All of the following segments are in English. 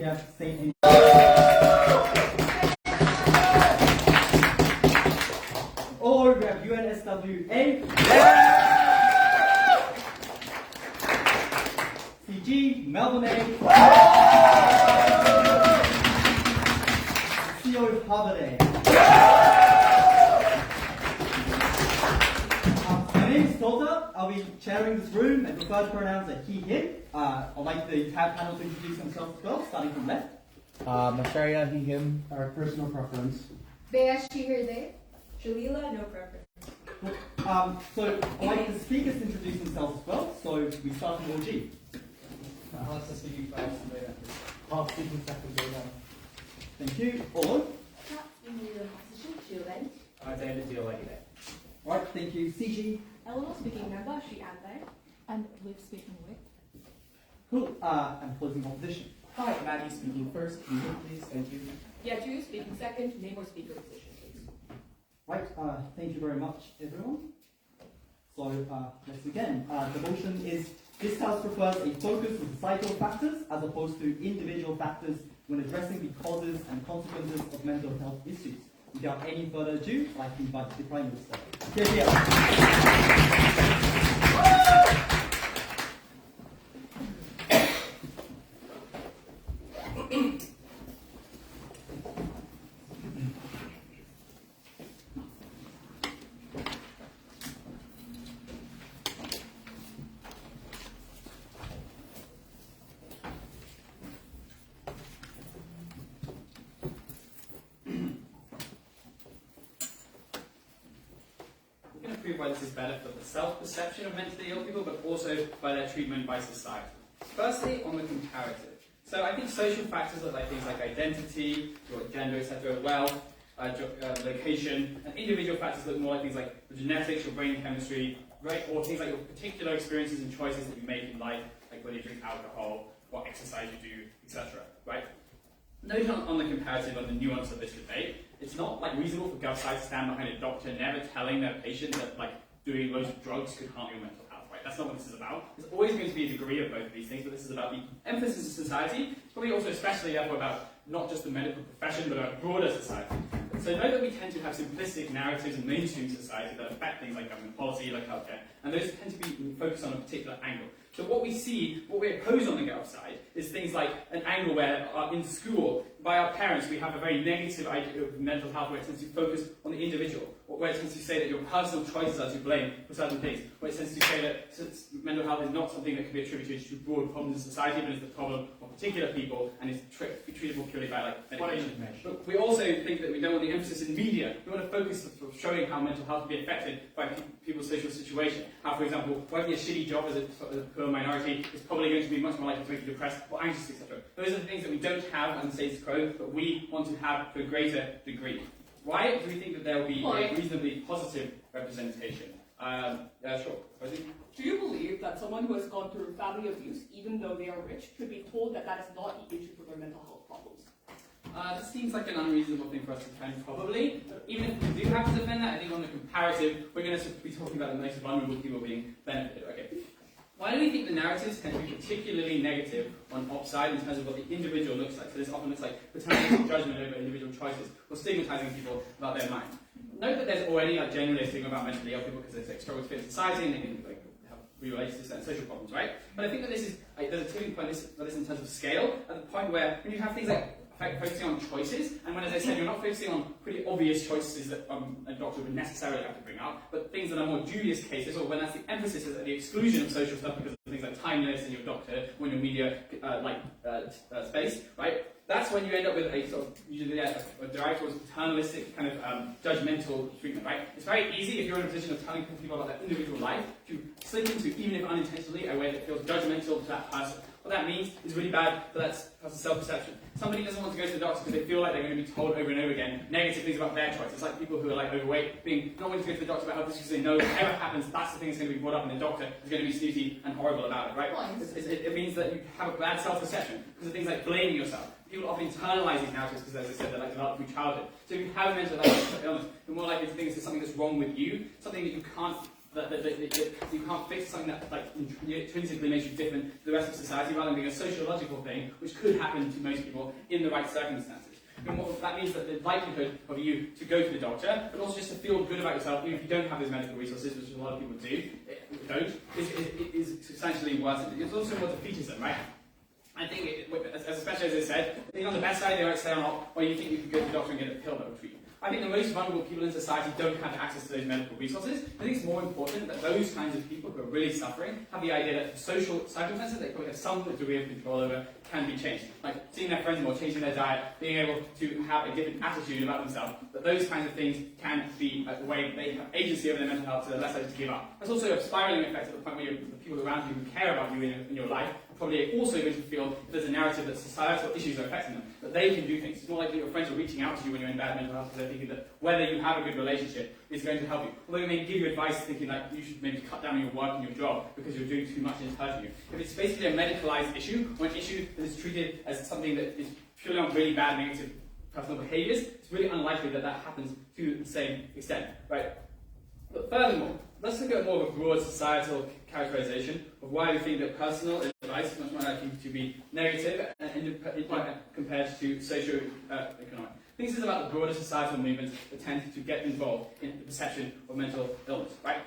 we have St. Or we have UNSW A. CG, Melbourne A. CO, Harvard A. My name is Tota. I'll be chairing this room and preferred pronouns are he, him. I'd like the TAB panel to introduce themselves as well, starting from left. Masharia, he, him. Our personal preference. Bea, she, her, they. Shalila, no preference. So I'd like the speakers to introduce themselves as well. So we start from OG. Alexa speaking first, later. Paul speaking second, later. Thank you. Olo. David, deal like that. Alright, thank you. CG. Eleanor speaking member, she and they. And Liv speaking with. Cool. And closing opposition. Hi, Maddie speaking first. You, please. Thank you. Yeah, two speaking second, name or speaker position, please. Right, thank you very much, everyone. So, let's begin. The motion is, this House prefers a focus on societal factors as opposed to individual factors when addressing the causes and consequences of mental health issues. Without any further ado, I'd like to invite the Prime Minister. Here. Why this is better for the self-perception of mentally ill people, but also by their treatment by society. Firstly, on the comparative. So I think social factors like things like identity, your gender, etc., wealth, location, and individual factors look more like things like the genetics, your brain chemistry, right, or things like your particular experiences and choices that you make in life, like whether you drink alcohol, what exercise you do, etc., right? Note on the comparative, on the nuance of this debate, it's not like reasonable for GovSci to stand behind a doctor never telling their patient that like doing loads of drugs could harm your mental health, right? That's not what this is about. There's always going to be a degree of both of these things, but this is about the emphasis of society. It's probably also especially therefore about not just the medical profession, but about broader society. So note that we tend to have simplistic narratives in mainstream society that affect things like government policy, like healthcare, and those tend to be focused on a particular angle. So what we see, what we oppose on the Gov side, is things like an angle where in school, by our parents, we have a very negative idea of mental health where it tends to focus on the individual, where it tends to say that your personal choices are to blame for certain things, where it tends to say that mental health is not something that can be attributed to broad problems in society, but is the problem of particular people and is treatable purely by like medication. But we also think that we don't want the emphasis in media. We want to focus on showing how mental health can be affected by people's social situation. How, for example, working a shitty job as a poor minority is probably going to be much more likely to make you depressed or anxious, etc. Those are the things that we don't have on the status quo, but we want to have to a greater degree. Why do we think that there will be a reasonably positive representation? Sure. Do you believe that someone who has gone through family abuse, even though they are rich, should be told that that is not the issue for their mental health problems? This seems like an unreasonable thing for us to defend, probably. Even if we do have to defend that, I think on the comparative, we're going to be talking about the most vulnerable people being benefited. Okay. Why do we think the narratives tend to be particularly negative on upside in terms of what the individual looks like? So this often looks like paternal judgment over individual choices or stigmatizing people about their mind. Note that there's already like generally a stigma about mentally ill people because they like, struggle to fit in society and they can like have related to certain social problems, right? But I think that this is there's a tipping point for this in terms of scale at the point where when you have things like focusing on choices, and when, as I said, you're not focusing on pretty obvious choices that a doctor would necessarily have to bring up, but things that are more dubious cases, or when that's the emphasis is at the exclusion of social stuff because of things like timeliness in your doctor or in your media space, right? That's when you end up with a sort of usually a derived towards paternalistic kind of judgmental treatment, right? It's very easy if you're in a position of telling people about their individual life to slip into, even if unintentionally, a way that feels judgmental to that person. What that means is really bad for that person's self-perception. Somebody doesn't want to go to the doctor because they feel like they're going to be told over and over again negative things about their choice. It's like people who are like overweight, not wanting to go to the doctor about health issues because they know whatever happens, that's the thing that's going to be brought up, and the doctor is going to be snooty and horrible about it, right? It means that you have a bad self-perception because of things like blaming yourself. People often internalize these narratives because, as I said, they're like developed through childhood. So if you have a mental illness, you're more likely to think this is something that's wrong with you, something that you can't you can't fix something that like intrinsically makes you different to the rest of society, rather than being a sociological thing, which could happen to most people in the right circumstances. And that means that the likelihood of you to go to the doctor, but also just to feel good about yourself, even if you don't have those medical resources, which a lot of people is substantially worse. It's also more defeatism, right? I think, especially as I said, I think on the best side they might say, well, you think you could go to the doctor and get a pill that will treat you. I think the most vulnerable people in society don't have access to those medical resources. I think it's more important that those kinds of people who are really suffering have the idea that social circumstances they probably have some degree of control over can be changed. Like seeing their friends more, changing their diet, being able to have a different attitude about themselves. That those kinds of things can be a way that they have agency over their mental health, so they're less likely to give up. There's also a spiraling effect at the point where the people around you who care about you in your life probably also going to feel if there's a narrative that societal issues are affecting them, that they can do things. It's more likely your friends are reaching out to you when you're in bad mental health because they're thinking that whether you have a good relationship is going to help you. Although they may give you advice thinking like you should maybe cut down on your work and your job because you're doing too much and it's hurting you. If it's basically a medicalized issue, or an issue that is treated as something that is purely on really bad negative personal behaviours, it's really unlikely that that happens to the same extent, right? But furthermore, let's look at more of a broad societal characterization of why we think that personal advice is much more likely to be negative compared to socio-economic. This is about the broader societal movements that tend to get involved in the perception of mental illness, right?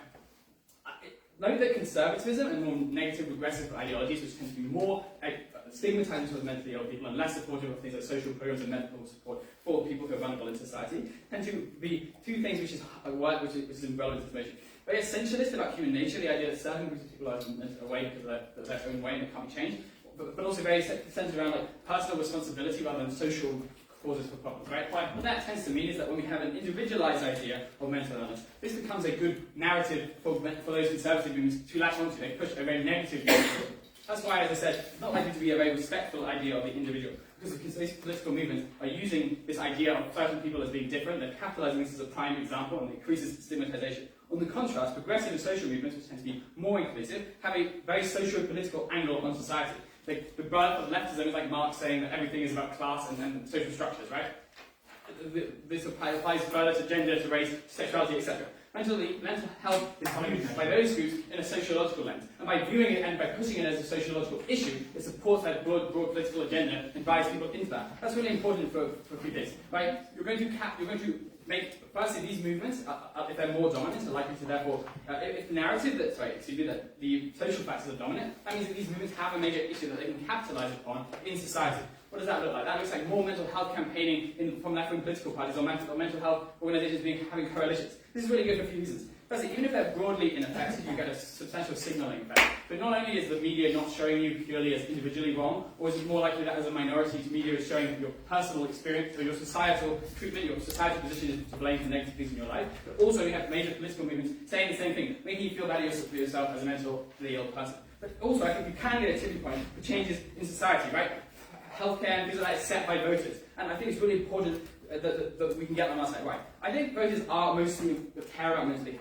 Note that conservatism and more negative regressive ideologies, which tend to be more stigmatizing towards mentally ill people and less supportive of things like social programs and medical support for people who are vulnerable in society, tend to be two things which is relevant information. Very essentialist about human nature, the idea that certain groups of people are away because of their own way and it can't be changed, but also very centered around like personal responsibility rather than social causes for problems, right? What that tends to mean is that when we have an individualized idea of mental illness, this becomes a good narrative for those conservative movements to latch onto. They push a very negative narrative. That's why, as I said, it's not likely to be a very respectful idea of the individual, because these political movements are using this idea of certain people as being different. They're capitalizing this as a prime example, and it increases stigmatization. On the contrast, progressive and social movements, which tend to be more inclusive, have a very socio-political angle on society. Like, the birth of leftism is like Marx saying that everything is about class and social structures, right? This applies further to gender, to race, to sexuality, etc. Mental health is viewed by those groups in a sociological lens. And by viewing it and by pushing it as a sociological issue, it supports that broad political agenda and drives people into that. That's really important for a few things. Right? You're going to make, firstly, these movements, if they're more dominant, are likely to therefore, if the narrative that the social factors are dominant, that means that these movements have a major issue that they can capitalize upon in society. What does that look like? That looks like more mental health campaigning from left-wing political parties or mental health organisations having coalitions. This is really good for a few reasons. Firstly, even if they're broadly ineffective, you get a substantial signalling effect. But not only is the media not showing you purely as individually wrong, or is it more likely that as a minority, the media is showing your personal experience, or your societal treatment, your societal position is to blame for negative things in your life. But also, you have major political movements saying the same thing, making you feel better for yourself as a mentally ill person. But also, I think you can get a tipping point for changes in society, right? Healthcare and things like that is set by voters. And I think it's really important that we can get on our side right. I think voters are mostly care about mental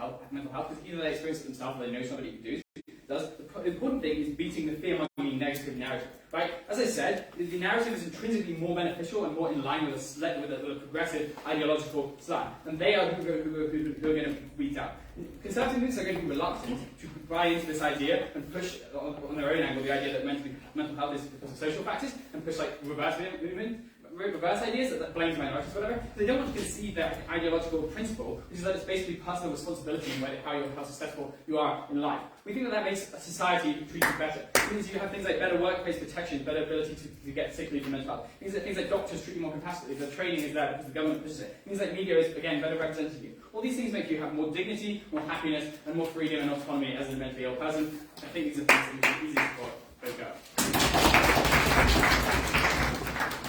health, because either they experience it themselves or they know somebody who does. The important thing is beating the fear-mongering negative narrative, right? As I said, the narrative is intrinsically more beneficial and more in line with a progressive ideological slant, and they are who are going to beat out. Conservative movements are going to be reluctant to buy into this idea and push on their own angle the idea that mental health is because of social factors, and push like reverse ideas that blames minorities, whatever. They don't want to concede their ideological principle, which is that it's basically personal responsibility in how successful you are in life. We think that makes a society treat you better. It means you have things like better workplace protection, better ability to get sick leave for mental health. It means that things like doctors treat you more compassionately, the training is there because the government pushes it. It means that media is, again, better represented you. All these things make you have more dignity, more happiness, and more freedom and autonomy as a mentally ill person. I think these are things that make it easy to go.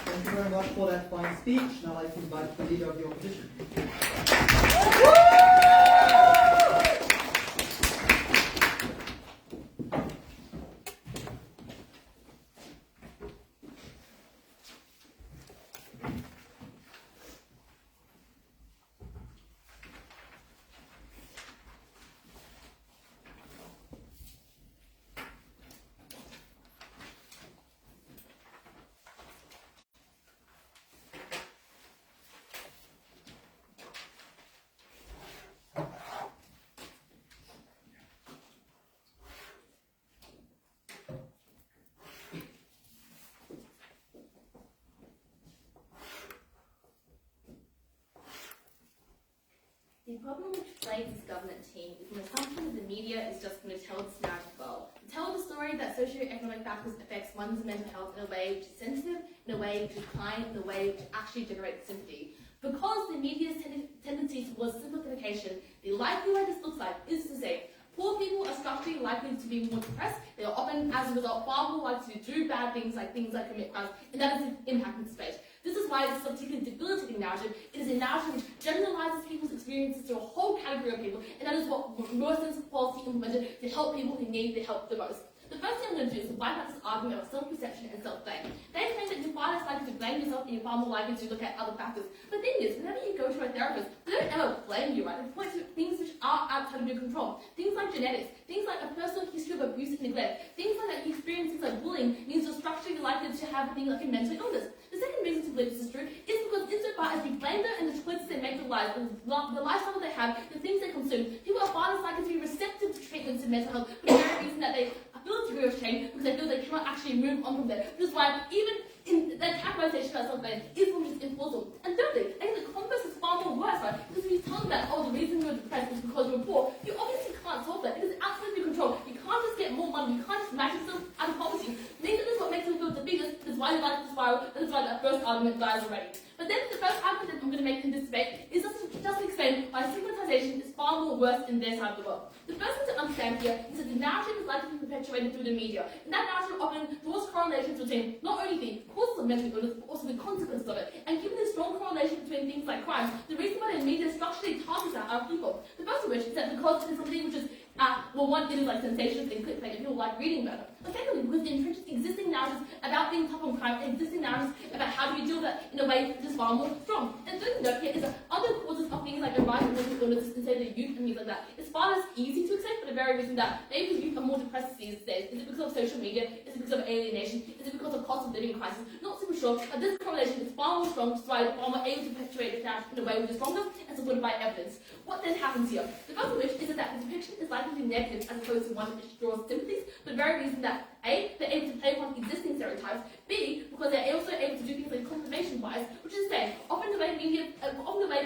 Thank you very much for that fine speech. Now I'd like to invite the leader of the opposition. The problem which plagues this government team is an assumption that the media is just going to tell this narrative well. To tell the story that socioeconomic factors affects one's mental health in a way which is sensitive, in a way which is kind, in a way which actually generates sympathy. Because the media's tendency towards simplification, the likelihood this looks like is to say, poor people are structurally likely to be more depressed. They are often, as a result, far more likely to do bad things like commit crimes, and that is the impact in space. This is why this is a particularly debilitating narrative. It is a narrative which generalizes people's experiences to a whole category of people, and that is what Morrison's policy implemented to help people who need the help the most. The first thing I'm going to do is wipe out this argument of self-perception and self-blame. They claim that you're far less likely to blame yourself and you're far more likely to look at other factors. But the thing is, whenever you go to a therapist, they don't ever blame you, right? They point to things which are outside of your control. Things like genetics, things like a personal history of abuse and neglect, things like that you experience things like bullying means you're structurally likely to have a thing like a mental illness. The second reason to believe this is true is because insofar as we blame them and the choices they make in life, and the lifestyle they have, the things they consume, people are far less likely to be receptive to treatments in mental health for the very reason that they feel a degree of shame because they feel they cannot actually move on from there. Which is why even in the categorization of self-blame is implausible. And thirdly, I think the converse is far more worse, right? Because if you tell them that, oh, the reason you're depressed is because you're poor, you obviously can't solve that. It is outside of your control. You can't just get more money. You can't just match yourself out of poverty. Neither is what makes them feel defeated. That's why you like the spiral. That's why that first argument dies already. But then the first argument that I'm going to make in this debate is just to explain why stigmatization is far more worse in their side of the world. The first thing to understand here is that the narrative is likely to be perpetuated through the media. And that narrative often draws correlations between not only the causes of mental illness, but also the consequences of it. And given the strong correlation between things like crime, the reason why the media structurally targets our people. The first of which is that because it is something which is well, one, it is like sensations and clickbait, and people like reading about it. But secondly, because it entrenches existing narratives about being tough on crime, and existing narratives about how do we deal with that in a way which is far more strong. And third note here is that other causes of things like a rise in mental illnesses and say the youth and things like that, it's far less easy to accept for the very reason that maybe because youth are more depressed these days. Is it because of social media? Is it because of alienation? Is it because of cost of living crisis? Not super sure, but this correlation is far more strong, which is why we're far more able to perpetuate this narrative in a way which is stronger and supported by evidence. What then happens here? The first of which is that the depiction is likely to be negative as opposed to one which draws sympathies, for the very reason that A, they're able to play upon existing stereotypes, B, because they're also able to do things like confirmation bias, which is to say, often the way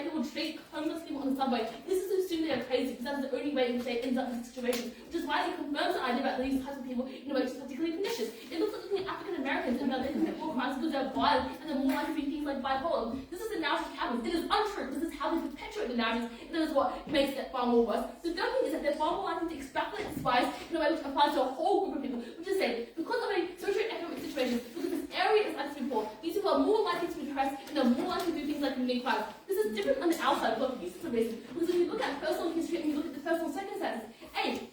people treat homeless people on the subway, this is to assume they are crazy, because that's the only way in which they end up in this situation, which is why it confirms the idea about these types of people in a way which is particularly pernicious. It looks like looking at African Americans and that they commit more crimes because they're violent and they're more likely to be things like bipolar. This is the narrative that happens. It is untrue. This is how they perpetuate the narrative, and that is what makes it far more worse. The third thing is that they're far more likely to extrapolate this bias in a way which applies to a whole group of people, which is saying, because of a socio-economic situation, because this area is likely to be poor, these people are more likely to be depressed and they're more likely to do things like commit crimes. This is different on the outside for a reason, because if you look at personal history and you look at the personal circumstances, A,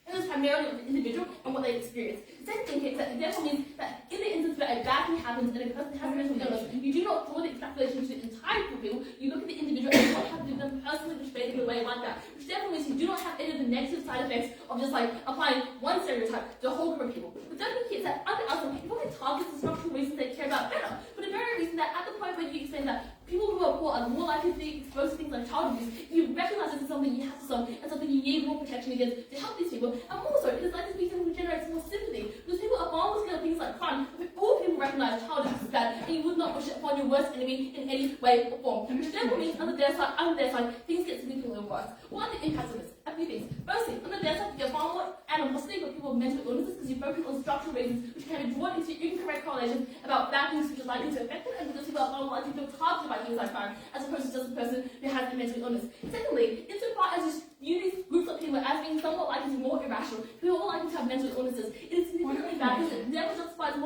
it is primarily of the individual and what they experience. The second thing is that it therefore means that in the instance where a bad thing happens and a person has a mental illness, you do not draw the extrapolation to the entire group of people, you look at the individual and what happened to them personally which made them in a way like that. Which therefore means you do not have any of the negative side effects of just like applying one stereotype to a whole group of people. The third thing is that under us, it probably targets the structural reasons they care about better. For the very reason that at the point where you explain that people who are poor are more likely to be exposed to things like child abuse, you recognize this as something you have to solve and something you need more protection against to help these people. And also, it is likely to be something which generates more sympathy because people are far more scared of things like crime. All people recognize child abuse is bad, and you would not wish it upon your worst enemy in any way or form. Which therefore means under their side, things get significantly worse. What are the impacts of this? A few things. Firstly, under their side, you're far more animosity with people with mental illnesses because you focus on structural reasons which can be drawn into incorrect correlations about bad things which are likely to affect them, and because people are far more likely to feel targeted by things like crime as opposed to just a person who has a mental illness. Secondly, insofar as you use these groups of people as being somewhat likely to be more irrational, who are more likely to have mental illnesses, it is significantly bad because it therefore justifies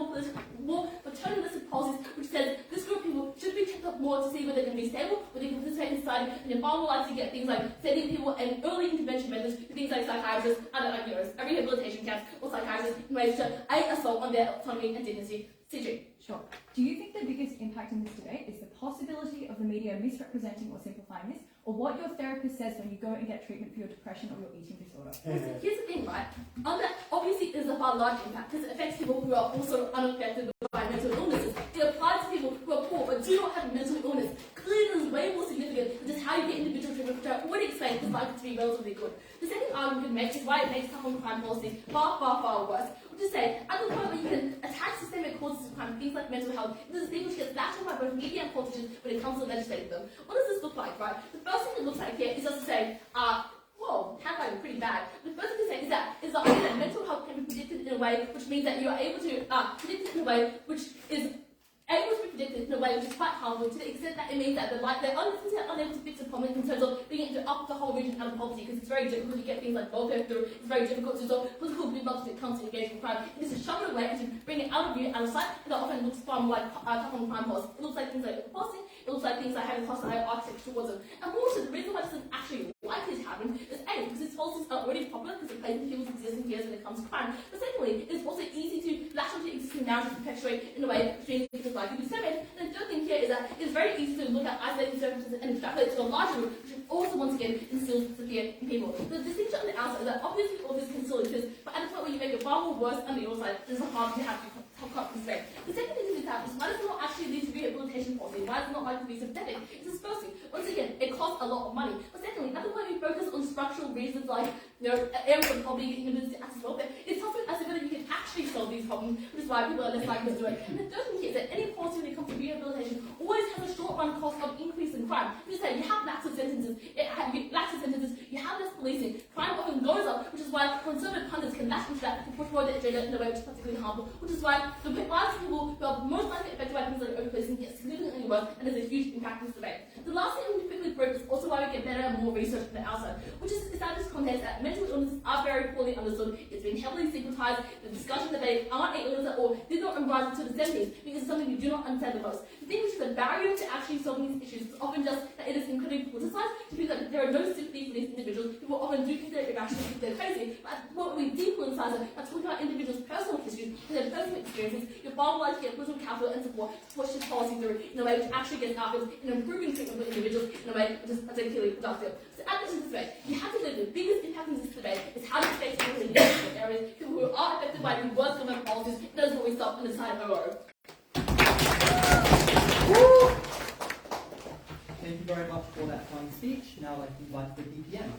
more paternalistic policies which says this group of people should be checked up more to see whether they can be stable, whether they can participate in society, and they're far more likely to get things like sending people and early intervention methods to things like psychiatrists, a rehabilitation camps, or psychiatrists in ways to assault on their autonomy and dignity. CG. Sure. Do you think the biggest impact in this debate is the possibility of the media misrepresenting or simplifying this, or what your therapist says when you go and get treatment for your depression or your eating disorder? Well, here's the thing, right? Obviously, there's a far larger impact because it affects people who are also unaffected by mental illnesses. It applies to people who are poor but do not have mental illness. Clearly, it is way more significant than just how you get individual treatment, which I already explained is likely to be relatively good. The second argument you can make is why it makes tough on crime policies far, far, far worse. which is say, at the point where you can attack systemic causes of crime, things like mental health, this is a thing which gets latched on by both media and politicians when it comes to legislating them. What does this look like, right? The first thing it looks like here is just to say, whoa, handwriting pretty bad. The first thing to say is that mental health can be predicted in a way which means that you are able to predict it in a way which is able to be predicted in a way which is quite harmful, to the extent that it means that they're unable to fix a problem in terms of being able to up the whole region out of poverty, because it's very difficult to get things like welfare through. It's very difficult to solve political movements when it comes to engaging with crime. It is to shove it away and to bring it out of view, out of sight, and that often looks far more like tough on crime laws. It looks like things like enforcing. It looks like things like having hostile architecture towards them. And also, the reason why this is actually likely to happen is A, because these policies are already popular because it plays in people's existing fears when it comes to crime. But secondly, it's also easy to latch onto existing narratives to perpetuate in a way which means it's likely to be disseminated. And the third thing here is that it's very easy to look at isolated circumstances and extrapolate to a larger group, which also once again instills the fear in people. The distinction on the outside is that obviously all this can still exist, but at the point where you make it far more worse on the other side, there's a harm you have to constrain. The second thing is that why does it not actually lead to rehabilitation policy? Why is it not likely to be sympathetic? This is firstly, once again, it costs a lot of money. But secondly, at the point we focus on structural reasons like, areas of poverty, getting ability to access welfare, it's something as if you can actually solve these problems, which is why people are less likely to do it. And the third thing here is that any policy when it comes to rehabilitation always has a short-run cost of increase in crime. You say you have laxer sentences, you have less policing, crime often goes up, which is why conservative pundits can latch into that to push forward the agenda in a way which is particularly harmful, which is why the violence people who are most likely affected by things like overpolicing get significantly worse, and there's a huge impact in this debate. The last thing I want to quickly prove is also why we get better and more research from the outside, which is established context that mental illnesses are very poorly understood. It's been heavily stigmatized. The discussion that they aren't an illness at all did not arise until the 70s because it's something we do not understand the most. The thing which is a barrier to actually solving these issues is often just that it is incredibly politicized, to feel that there are no sympathy for these individuals. People often do consider it irrational if they're crazy, but what we depoliticize it by talking about individuals' personal histories and their personal experiences, you're far more likely to get political capital and support to push this policy through in a way which actually gets outcomes in improving treatment for individuals in a way which is particularly productive. So at the end of this debate, you have to know the biggest impact in this debate is how to face people in different areas, people who are affected by the worst government policies. That is what we stop on the side of OO. Thank you very much for that fine speech. Now I invite the DPM.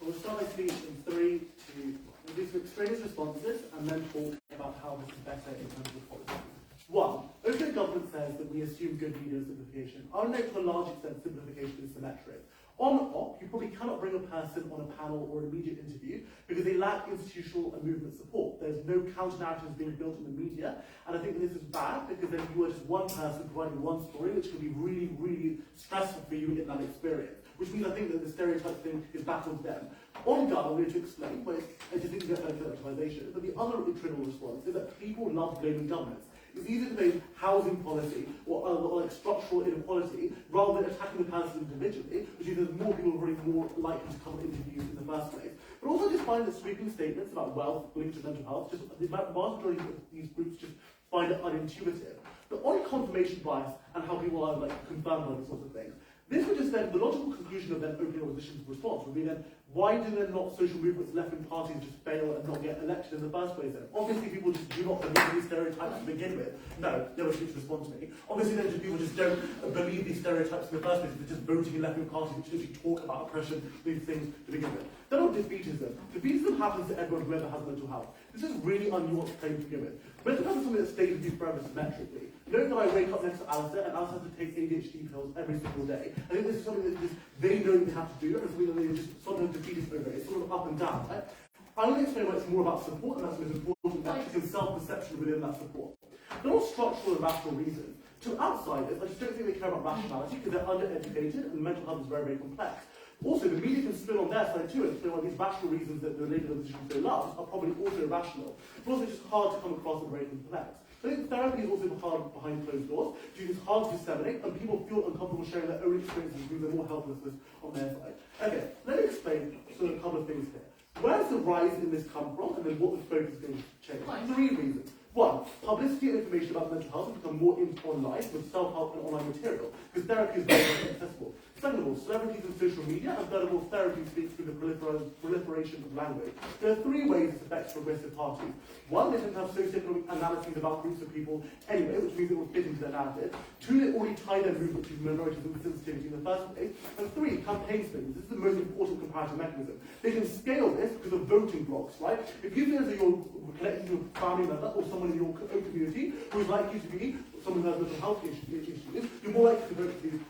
We'll start by speech in 3, 2, we'll do some extraneous responses and then talk about how this is better in terms of policy. 1. Okay, government says that we assume good media simplification. I would note to a large extent simplification is symmetric. On op, you probably cannot bring a person on a panel or an immediate interview because they lack institutional and movement support. There's no counter-narratives being built in the media, and I think this is bad because then you are just one person providing one story, which can be really, really stressful for you in that experience. Which means I think that the stereotype thing is back on them. On gun, I'm going to explain, but I just think that collectivization. But the other internal response is that people love blaming governments. It's easy to blame housing policy or like structural inequality rather than attacking the person individually, which means there's more people really more likely to come to interviews in the first place. But also I just find that sweeping statements about wealth linked to mental health, just the vast majority of these groups just find it unintuitive. But on confirmation bias and how people are like confirmed by these sorts of things, this would just then, the logical conclusion of then opening opposition's response would be then, why do then not social movements, left-wing parties just fail and not get elected in the first place then? Obviously people just do not believe these stereotypes to begin with. No, they were free to respond to me. Obviously then just people just don't believe these stereotypes in the first place. They're just voting in left-wing parties which literally talk about oppression, these things to begin with. Then on defeatism. Defeatism happens to everyone, whoever has mental health. This is really unnuanced claim to begin with. Mental health is something that stays with you forever symmetrically. Note that I wake up next to Alistair and Alistair has to take ADHD pills every single day. I think this is something that just, they know they have to do, and something that they just sometimes defeat us over. It's sort of up and down, right? I'm going to explain why it's more about support, and that's the most important metric and self-perception within that support. They're all structural and rational reasons. To outsiders, I just don't think they care about rationality because they're undereducated and mental health is very, very complex. Also, the media can spin on their side too and explain why these rational reasons that the Labour opposition so loves are probably also irrational. But also just hard to come across and very complex. I think therapy is also hard behind closed doors, because it's hard to disseminate, and people feel uncomfortable sharing their own experiences because they're more helplessness on their side. Okay, let me explain sort of a couple of things here. Where does the rise in this come from, and then what the focus is going to change? Right. 3 reasons. 1, publicity and information about mental health has become more online with self-help and online material, because therapy is very, very accessible. Second of all, celebrities and social media, and third of all, therapy speaks through the proliferation of language. There are 3 ways this affects progressive parties. 1, they tend to have socioeconomic analyses about groups of people anyway, which means it will fit into their narrative. 2, they already tie their movement to minorities and sensitivity in the first place. And 3, campaign spending. This is the most important comparative mechanism. They can scale this because of voting blocks, right? If you feel as though you're connected to a family member or someone in your own community who is likely to be someone who has mental health issues, you're more likely to vote for these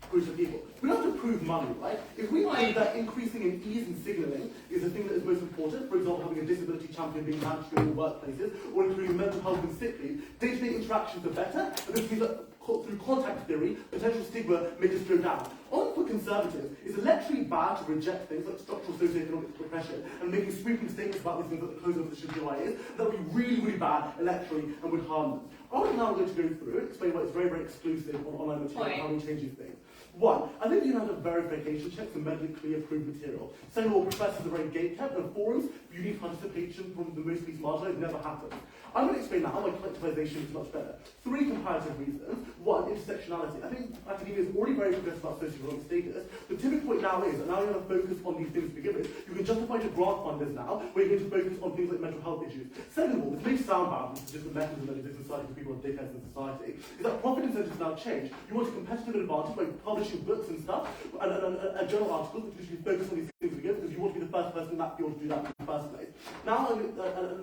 groups of people. We don't have to prove money, right? If we think that increasing in ease and signalling is the thing that is most important, for example, having a disability champion being mandatory in all workplaces, or including mental health and sick leave, day-to-day interactions are better, and this means that through contact theory, potential stigma may just go down. On for conservatives, it's electorally bad to reject things like structural socioeconomic repression and making sweeping statements about these things at the close of the GI is. That would be really, really bad electorally and would harm them. I'm now going to go through it, explain why it's very, very exclusive on online material and how we change these things. 1, I think you have verification checks and medically clear approved material. Second of all, professors are very gatekept, and forums, unique participation from the most least marginalised never happens. I'm going to explain now how my collectivisation is much better. 3 comparative reasons. 1, intersectionality. I think academia is already very progressive about socioeconomic status. The tipping point now is that now you're going to focus on these things to begin with. You can justify to grant funders now, where you're going to focus on things like mental health issues. Second of all, this may sound bad, this is just a mechanism that exists in society for people on dickheads in society, is that profit incentives now change. You want a competitive advantage by publishing books and stuff, and journal articles, which usually focus on these things to begin with, because you want to be the first person in that field to do that in the first place. Now I'm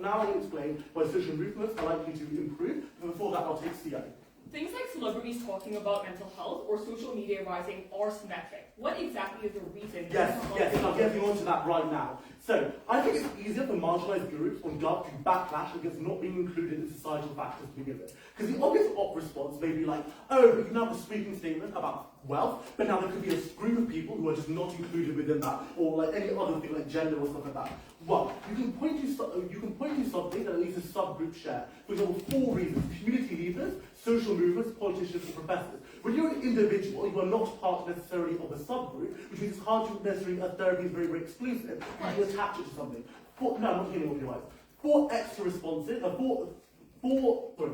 going to explain why social movements are likely to improve, but before that I'll take CO. Things like celebrities talking about mental health or social media rising are symmetric. What exactly is the reason? Yes, I'm getting on to that right now. So, I think it's easier for marginalised groups on Gov to backlash against not being included in societal factors to begin with. Because the obvious response may be like, oh, we can have a sweeping statement about wealth, but now there could be a group of people who are just not included within that, or like any other thing like gender or stuff like that. Well, you can point to something that at least a subgroup share. For example, 4 reasons: community leaders, social movements, politicians, and professors. When you're an individual, you are not part necessarily of a subgroup, which means it's hard to necessarily, as therapy is very, very exclusive, you can attach it to something. I'm not hearing what you like. 4 extra responses,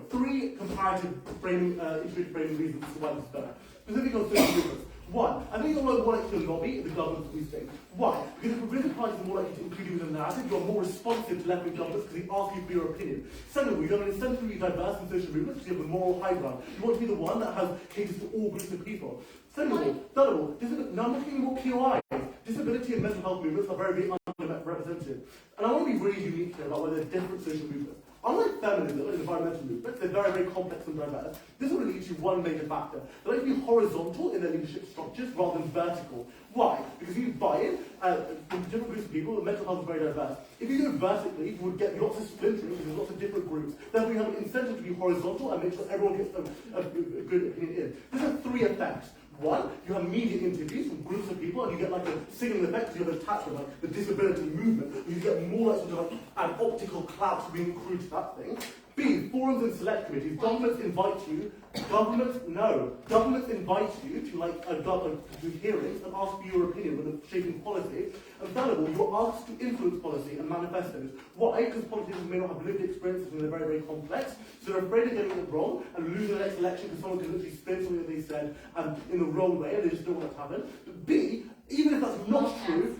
3 comparative framing, integrated framing reasons as to why this is better. Specifically on social movements. 1, I think you're more likely to lobby the government for these things. Why? Because if progressive parties are more likely to include you in the narrative, you're more responsive to left-wing governments because they ask you for your opinion. Secondly, you have an incentive to be diverse in social movements because you have the moral high ground. You want to be the one that caters to all groups of people. Third of all, now I'm looking at more POIs. Disability and mental health movements are very, very underrepresented. And I want to be really unique here about why they're different social movements. Unlike feminism and environmental movements, they're very, very complex and diverse. This will lead to one major factor. They like to be horizontal in their leadership structures rather than vertical. Why? Because you buy in from different groups of people, and mental health is very diverse. If you go vertically, you would get lots of splintering because there's lots of different groups. Therefore, you have an incentive to be horizontal and make sure everyone gets a good opinion in. This has 3 effects. 1, you have media interviews from groups of people, and you get like a signaling effect, you have attachment, like the disability movement, and you get more like sort of like an optical clout being accrued to that thing. B, forums and select committees. Governments invite you. Governments invite you to to hearings and ask for your opinion when they're shaping policy. And third of all, you're asked to influence policy and manifestos. Why? Because politicians may not have lived experiences and they're very, very complex, so they're afraid of getting it wrong and losing the next election because someone can literally spin something that they said in the wrong way and they just don't want that to happen. But B, even if that's not true,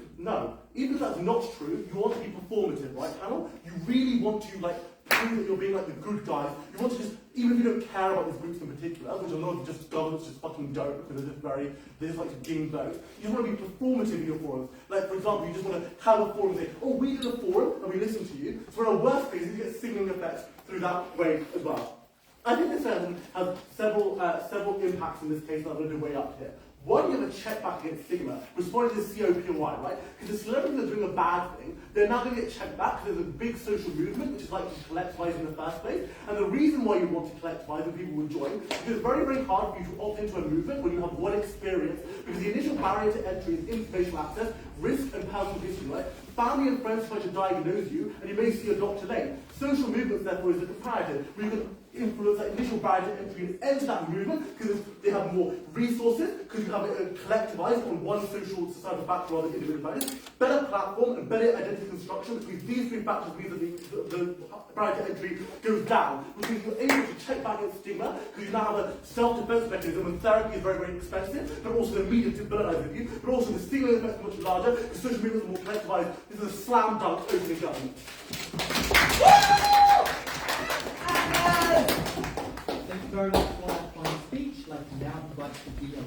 even if that's not true, you want to be performative, right, panel? You really want to prove that you're being like the good guys. You want to just, even if you don't care about these groups in particular, which are not just governments just fucking don't because they just like to game vote. You just want to be performative in your forums. Like, for example, you just want to have a forum and say, oh, we did a forum and we listened to you. So in a worst case, you get signaling effects through that way as well. I think this has several impacts in this case that I'm going to do way up here. 1, you have a check back against stigma, responding to the COPY, right? Because the celebrities are doing a bad thing, they're now going to get checked back because there's a big social movement which is likely to collectivise in the first place. And the reason why you want to collectivise and people will join is because it's very, very hard for you to opt into a movement when you have one experience, because the initial barrier to entry is information access, risk and personal history, right? Family and friends try to diagnose you, and you may see a doctor late. Social movements, therefore, is a comparative where you can influence, that initial barrier to entry into that movement, because they have more resources, because you have it collectivized on one social societal factor rather than individual factors. Better platform and better identity construction, which means these three factors mean that the barrier to entry goes down, which means you're able to check back against stigma, because you now have a self-defense mechanism, and therapy is very, very expensive, but also the media to villainize with you, but also the stigma effect is much larger, because social movements are more collectivized. This is a slam dunk opening government. Thank you very much for that fine speech. Like now, invite the DLO.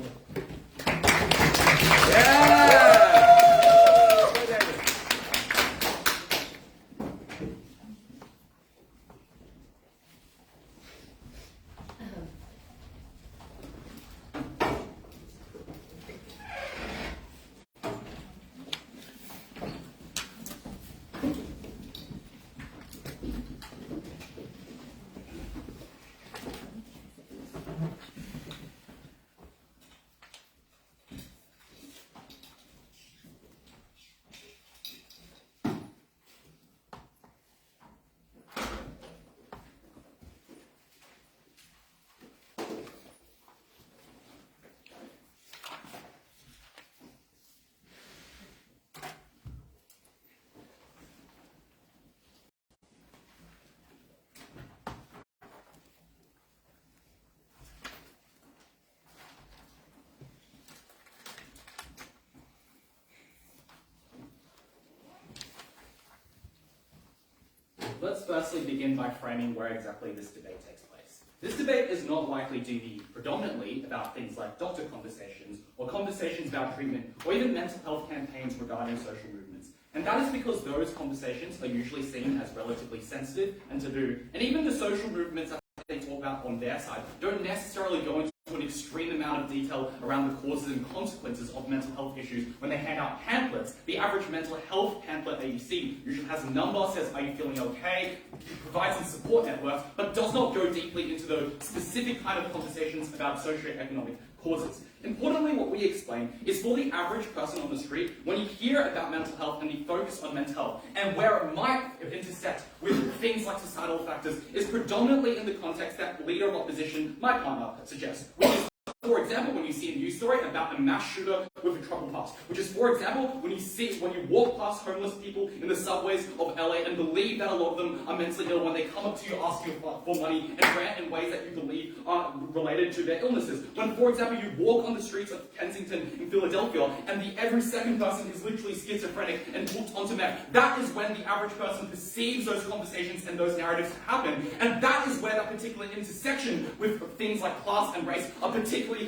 Let's firstly begin by framing where exactly this debate takes place. This debate is not likely to be predominantly about things like doctor conversations, or conversations about treatment, or even mental health campaigns regarding social movements. And that is because those conversations are usually seen as relatively sensitive and taboo, and even the social movements that they talk about on their side don't necessarily go into an extreme amount of detail around the causes and consequences of mental health issues when they hand out pamphlets. The average mental health pamphlet that you see usually has a number, says, are you feeling okay, provides some support networks, but does not go deeply into the specific kind of conversations about socioeconomic causes. Importantly, what we explain is for the average person on the street, when you hear about mental health and the focus on mental health, and where it might intersect with things like societal factors, is predominantly in the context that leader of opposition, my partner, suggests. Which is, for example, when you see a news story about a mass shooter with a troubled past, which is, for example, when you walk past homeless people in the subways of LA and believe that a lot of them are mentally ill when they come up to you, ask you for money, and rant in ways that you believe are related to their illnesses. When, for example, you walk on the streets of Kensington in Philadelphia and every second person is literally schizophrenic and hooked onto meth, that is when the average person perceives those conversations and those narratives to happen. And that is where that particular intersection with things like class and race are particularly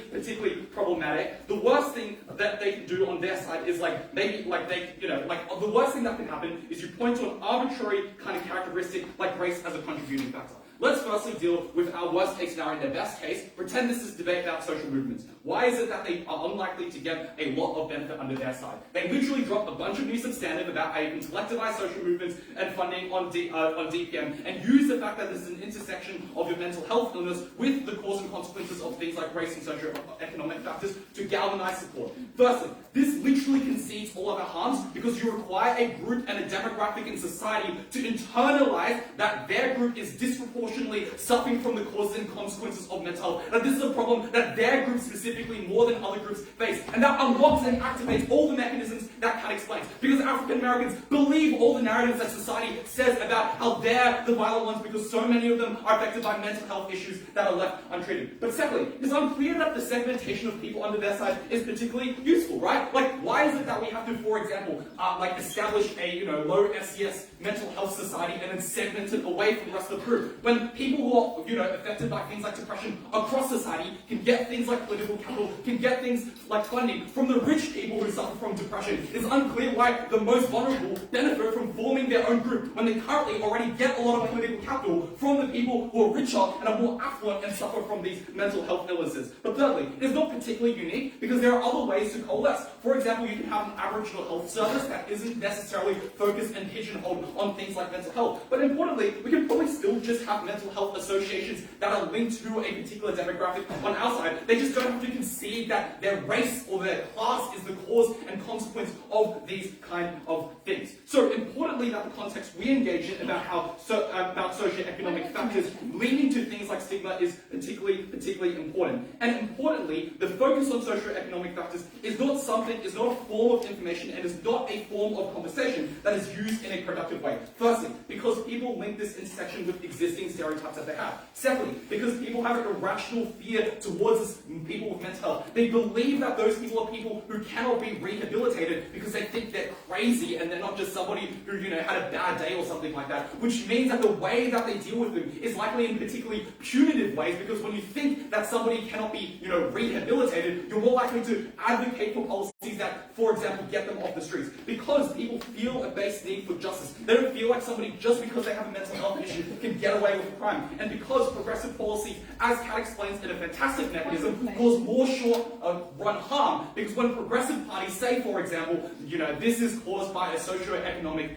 problematic. The worst thing that they can do on their side is the worst thing that can happen is you point to an arbitrary kind of characteristic like race as a contributing factor. Let's firstly deal with our worst case scenario. In their best case, pretend this is debate about social movements. Why is it that they are unlikely to get a lot of benefit under their side? They literally drop a bunch of new substantive about how you can collectivize social movements and funding on DPM, and use the fact that there's an intersection of your mental health illness with the cause and consequences of things like race and socioeconomic factors to galvanize support. Firstly, this literally concedes all of our harms because you require a group and a demographic in society to internalize that their group is disproportionately suffering from the causes and consequences of mental health. That this is a problem that their group specifically more than other groups face. And that unlocks and activates all the mechanisms that can explain. Because African Americans believe all the narratives that society says about how they're the violent ones because so many of them are affected by mental health issues that are left untreated. But secondly, it's unclear that the segmentation of people under their side is particularly useful, right? Like, why is it that we have to, for example, establish a low SES mental health society and then segment it away from the rest of the group? When people who are affected by things like depression across society can get things like political capital, can get things like funding from the rich people who suffer from depression. It's unclear why the most vulnerable benefit from forming their own group when they currently already get a lot of political capital from the people who are richer and are more affluent and suffer from these mental health illnesses. But thirdly, it is not particularly unique because there are other ways to coalesce. For example, you can have an Aboriginal health service that isn't necessarily focused and pigeonholed on things like mental health. But importantly, we can probably still just have mental health associations that are linked to a particular demographic on our side. They just don't have to concede that their race or their class is the cause and consequence of these kind of things. So importantly, that the context we engage in about how about socioeconomic factors leading to things like stigma is particularly important. And importantly, the focus on socioeconomic factors is not a form of information and is not a form of conversation that is used in a productive way. Firstly, because people link this intersection with existing stereotypes that they have. Secondly, because people have an irrational fear towards people with mental health. They believe that those people are people who cannot be rehabilitated because they think they're crazy and they're not just somebody who, had a bad day or something like that, which means that the way that they deal with them is likely in particularly punitive ways, because when you think that somebody cannot be, rehabilitated, you're more likely to advocate for policies that, for example, get them off the streets. Because people feel a base need for justice. They don't feel like somebody, just because they have a mental health issue, can get away with a crime. And because progressive policies, as Kat explains in a fantastic mechanism, cause more short-run harm, because when progressive parties say, for example, this is caused by a socioeconomic,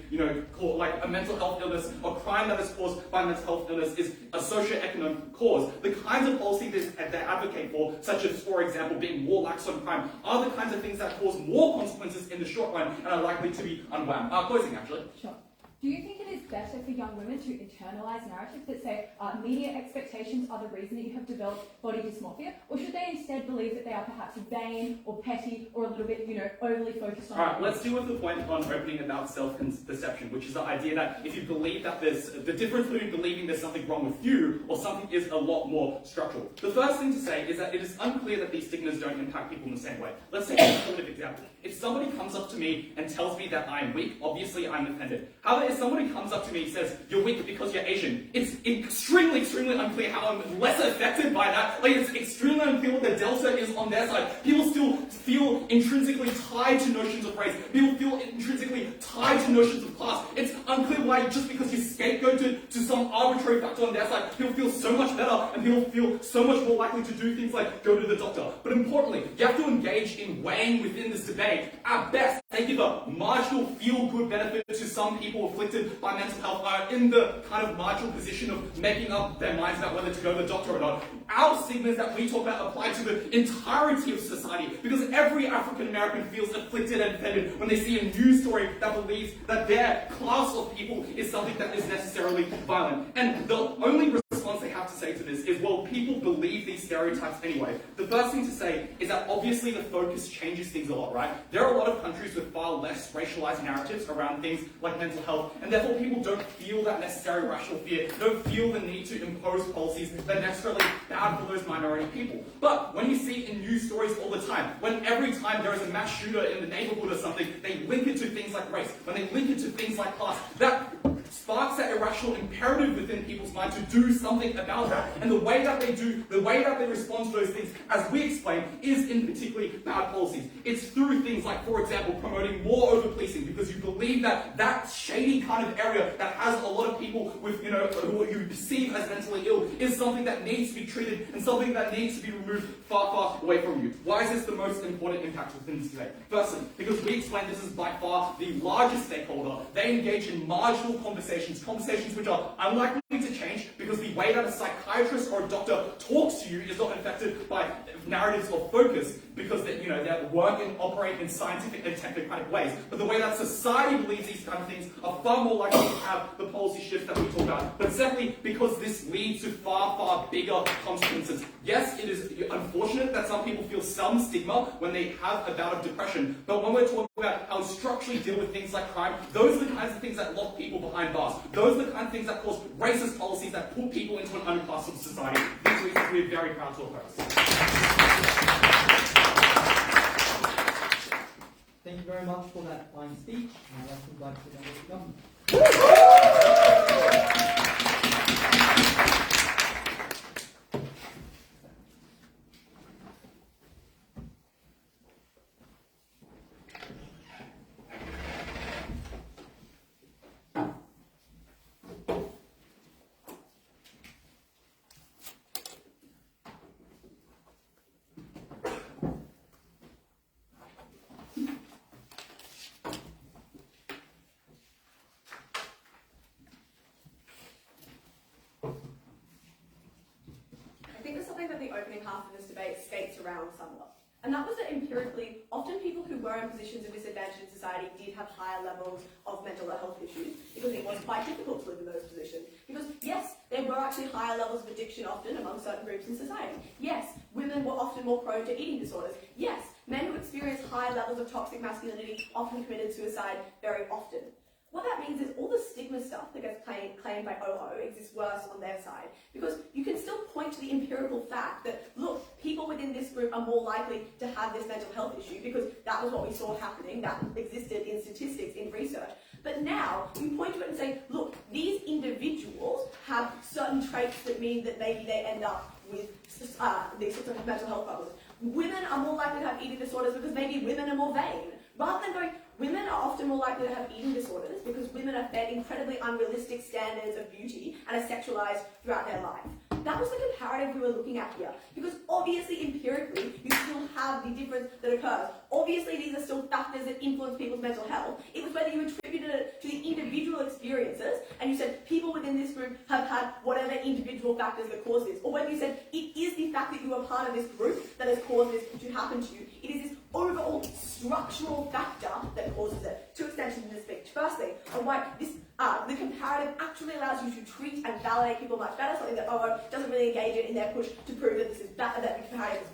like a mental health illness, or crime that is caused by mental health illness is a socioeconomic cause, the kinds of policies that they advocate for, such as, for example, being more lax on crime, are the kinds of things that cause more consequences in the short run and are likely to be unwound. Closing, actually. Sure. Do you think it is better for young women to internalise narratives that say media expectations are the reason that you have developed body dysmorphia, or should they instead believe that they are perhaps vain or petty or a little bit, overly focused on? All right, let's deal with the point on opening about self-perception, which is the idea that if you believe that the difference between believing there's something wrong with you or something is a lot more structural. The first thing to say is that it is unclear that these stigmas don't impact people in the same way. Let's take a primitive example. If somebody comes up to me and tells me that I'm weak, obviously I'm offended. However, if somebody comes up to me and says, you're weak because you're Asian, it's extremely unclear how I'm less affected by that. Like, it's extremely unclear what the delta is on their side. People still feel intrinsically tied to notions of race. People feel intrinsically tied to notions of class. It's unclear why just because you scapegoat to some arbitrary factor on their side, people feel so much better and people feel so much more likely to do things like go to the doctor. But importantly, you have to engage in weighing within this debate. At best, they give a marginal feel-good benefit to some people afflicted by mental health are in the kind of marginal position of making up their minds about whether to go to the doctor or not. Our stigmas that we talk about apply to the entirety of society, because every African American feels afflicted and offended when they see a news story that believes that their class of people is something that is necessarily violent. And the only response they have to say to this is, well, people believe these stereotypes anyway. The first thing to say is that obviously the focus changes things a lot, right? There are a lot of countries with far less racialized narratives around things like mental health, and therefore people don't feel that necessary rational fear, don't feel the need to impose policies that are necessarily bad for those minority people. But when you see in news stories all the time, when every time there is a mass shooter in the neighborhood or something, they link it to things like race, when they link it to things like class, that sparks that irrational imperative within people's mind to do something about that. And the way that they respond to those things, as we explain, is in particularly bad policies. It's through things like, for example, promoting more over-policing, because you believe that that shady kind of area that has a lot of people with, who you perceive as mentally ill is something that needs to be treated and something that needs to be removed far away from you. Why is this the most important impact within this debate? Firstly, because we explain this is by far the largest stakeholder. They engage in marginal conversations which are unlikely to change because the way that a psychiatrist or a doctor talks to you is not affected by narratives or focus, because they work and operate in scientific and technocratic ways. But the way that society believes these kind of things are far more likely to have the policy shifts that we talk about. But secondly, because this leads to far bigger consequences. Yes, it is unfortunate that some people feel some stigma when they have a bout of depression, but when we're talking about how we structurally deal with things like crime, those are the kinds of things that lock people behind bars. Those are the kinds of things that cause racist policies that put people into an underclass of society. These reasons we're very proud to oppose. Thank you very much for that fine speech. Let's invite the members of government. I think there's something that the opening half of this debate skates around somewhat. And that was that empirically, often people who were in positions of disadvantage in society did have higher levels of mental health issues because it was quite difficult to live in those positions. Because yes, there were actually higher levels of addiction often among certain groups in society. Yes, women were often more prone to eating disorders. Yes, men who experienced high levels of toxic masculinity often committed suicide very often. What that means is all the stigma stuff that gets claimed by OO exists worse on their side, because you can still point to the empirical fact that, look, people within this group are more likely to have this mental health issue because that was what we saw happening, that existed in statistics, in research. But now you point to it and say, look, these individuals have certain traits that mean that maybe they end up with these sorts of mental health problems. Women are more likely to have eating disorders because maybe women are more vain. Rather than going, women are often more likely to have eating disorders because women are fed incredibly unrealistic standards of beauty and are sexualized throughout their life. That was the comparative we were looking at here. Because obviously, empirically, you still have the difference that occurs. Obviously, these are still factors that influence people's mental health. It was whether you attributed it to the individual experiences and you said people within this group have had whatever individual factors that cause this. Or whether you said it is the fact that you are part of this group that has caused this to happen to you. It is this overall structural factor that causes it. Two extensions in this speech. Firstly, on why this the comparative actually allows you to treat and validate people much better, something that OO doesn't really engage in their push to prove that this is bad, that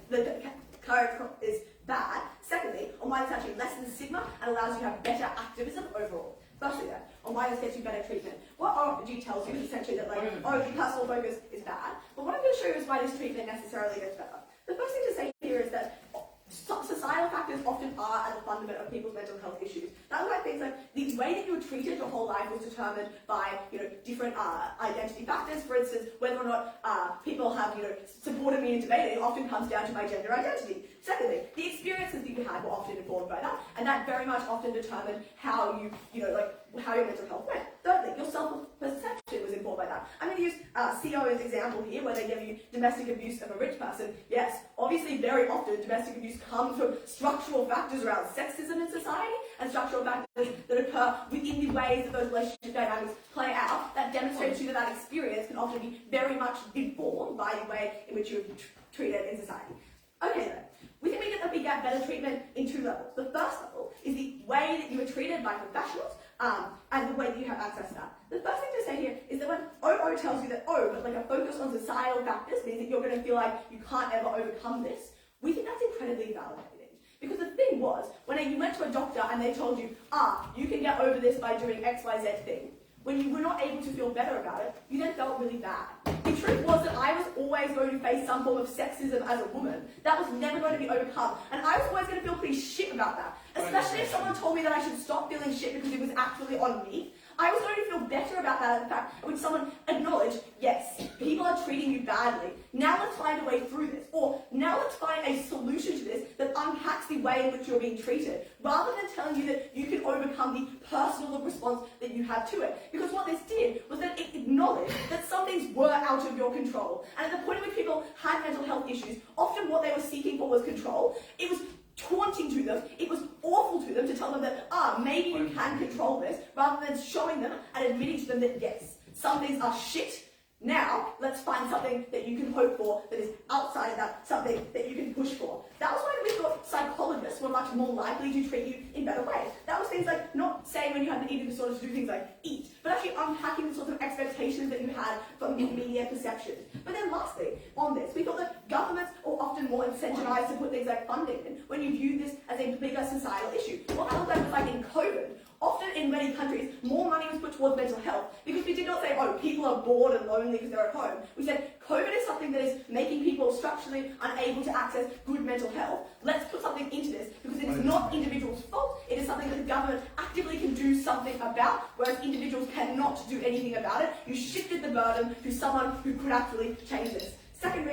the comparative is bad. Secondly, on why this actually lessens stigma and allows you to have better activism overall. Firstly, then, on why this gets you better treatment. What OG tells you is essentially that, like, the personal focus is bad, but what I'm going to show you is why this treatment necessarily gets better. The first thing to say here is that societal factors often are at the fundament of people's mental health issues. That was like things like the way that you were treated your whole life was determined by, different identity factors. For instance, whether or not people have, supported me in debating often comes down to my gender identity. Secondly, the experiences that you had were often informed by that, and that very much often determined how how your mental health went. Thirdly, your self-perception was informed by that. I'm going to use CO's example here, where they give you domestic abuse of a rich person. Yes, obviously, very often domestic abuse comes from structural factors around sexism in society and structural factors that occur within the ways that those relationship dynamics play out. That demonstrates to you that experience can often be very much informed by the way in which you're treated in society. Okay then, we think we get better treatment in two levels. The first level is the way that you are treated by professionals and the way that you have access to that. The first thing to say here is that when OO tells you that, but like a focus on societal factors means that you're going to feel like you can't ever overcome this, we think that's incredibly validating. Because the thing was, when you went to a doctor and they told you, you can get over this by doing XYZ thing, when you were not able to feel better about it, you then felt really bad. The truth was that I was always going to face some form of sexism as a woman. That was never going to be overcome. And I was always going to feel pretty shit about that. Especially if someone told me that I should stop feeling shit because it was actually on me. I was going to feel better about that, in fact, when someone acknowledged, yes, people are treating you badly. Now let's find a way through this. Or now let's find a solution to this that unpacks the way in which you're being treated, rather than telling you that you can overcome the personal response that you have to it. Because what this did was that it acknowledged that some things were out of your control. And at the point at which people had mental health issues, often what they were seeking for was control. It was taunting to them, it was awful to them to tell them that, maybe you can control this, rather than showing them and admitting to them that, yes, some things are shit. Now, let's find something that you can hope for that is outside of that, something that you can push for. That was why we thought psychologists were much more likely to treat you in better ways. That was things like not saying when you had an eating disorder to do things like eat, but actually unpacking the sorts of expectations that you had from media perceptions. But then lastly, on this, we thought that governments are often more incentivized to put things like funding in when you view this as a bigger societal issue. What that looked like was like in COVID. Often in many countries, more money was put towards mental health because we did not say, people are bored and lonely because they're at home. We said, COVID is something that is making people structurally unable to access good mental health. Let's put something into this because it is not individuals' fault. It is something that the government actively can do something about, whereas individuals cannot do anything about it. You shifted the burden to someone who could actually change this. Second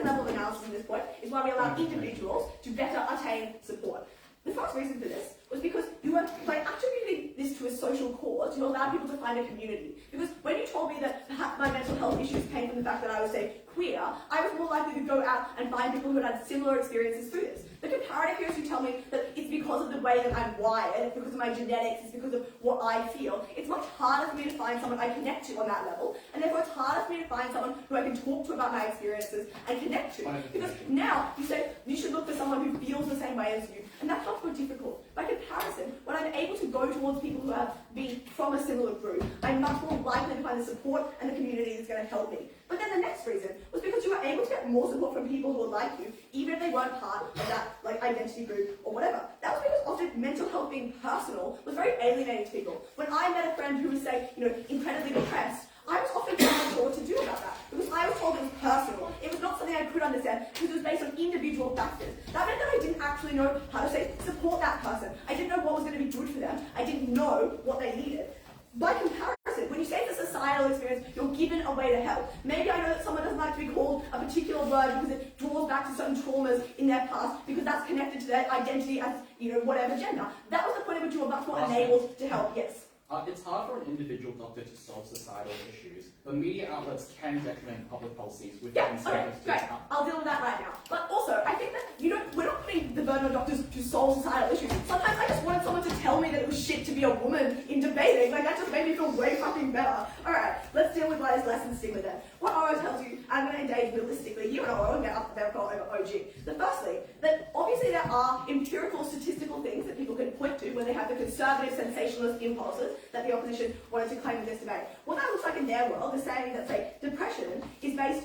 level of analysis at this point is why we allow individuals to better attain support. The first reason for this was because you were, by attributing this to a social cause, you allowed people to find a community. Because when you told me that perhaps my mental health issues came from the fact that I was, say, queer, I was more likely to go out and find people who had similar experiences through this. The comparative here is you tell me that it's it's because of the way that I'm wired, it's because of my genetics, it's because of what I feel, it's much harder for me to find someone I connect to on that level, and therefore it's harder for me to find someone who I can talk to about my experiences and connect to. Because now you say you should look for someone who feels the same way as you, and that's much more difficult. By comparison, when I'm able to go towards people who have been from a similar group, I'm much more likely to find the support and the community that's going to help me. But then the next reason was because you were able to get more support from people who were like you, even if they weren't part of that identity group or whatever. That was because often mental health being personal was very alienating to people. When I met a friend who was, say, incredibly depressed, I was often not sure what to do about that, because I was told it was personal. It was not something I could understand, because it was based on individual factors. That meant that I didn't actually know how to, say, support that person. I didn't know what was going to be good for them. I didn't know what they needed. By comparison, when you say it's a societal experience, you're given a way to help. Maybe I know that someone doesn't like to be called a particular word because it draws back to certain traumas in their past, because that's connected to their identity as, whatever gender. That was the point at which you were much more enabled to help, yes. It's hard for an individual doctor to solve societal issues, but media outlets can document public policies with incentives to great. I'll deal with that right now. But also, I think that we're not putting the burden on doctors to solve societal issues. Sometimes I just wanted someone to tell me that it was shit to be a woman in debating. That just made me feel way fucking better. Alright, let's deal with why there's less than stigma then. What Oro tells you, I'm going to engage realistically, you and Oro, and get up there over OG. So firstly, that obviously there are empirical statistical things that people can point to when they have the conservative sensationalist impulses that the opposition wanted to claim in this debate. What that looks like in their world is saying that, say, depression is based,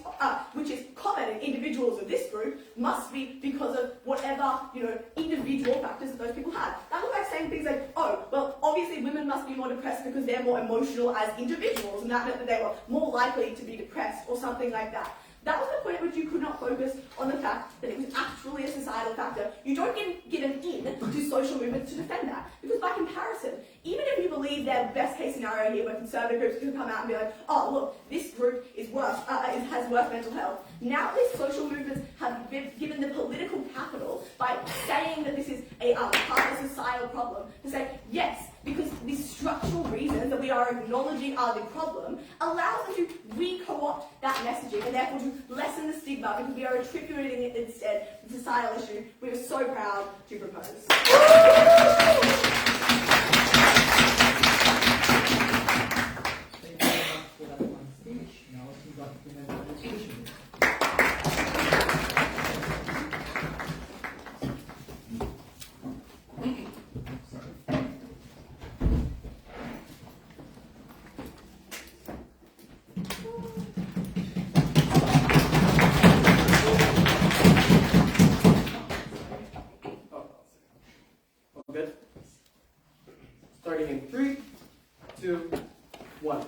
which is common in individuals of this group, must be because of whatever, individual factors that those people had. That looks like saying things like, oh, well, obviously women must be more depressed because they're more emotional as individuals, and that meant that they were more likely to be depressed, or something like that. That was the point at which you could not focus on the fact that it was actually a societal factor. You don't get an in to social movements to defend that. Because by comparison, even if you believe their best case scenario here where conservative groups can come out and be like, oh, look, this group is worse, has worse mental health. Now these social movements have been given the political capital by saying that this is a part of a societal problem, to say, yes, because these structural reasons that we are acknowledging are the problem allows them to re-co-opt that messaging, and therefore to lessen the stigma, because we are attributing it instead to societal issue we are so proud to propose. Thank you very much for that one speech. Now let's move on to the next discussion. Good. Starting in 3, 2, 1.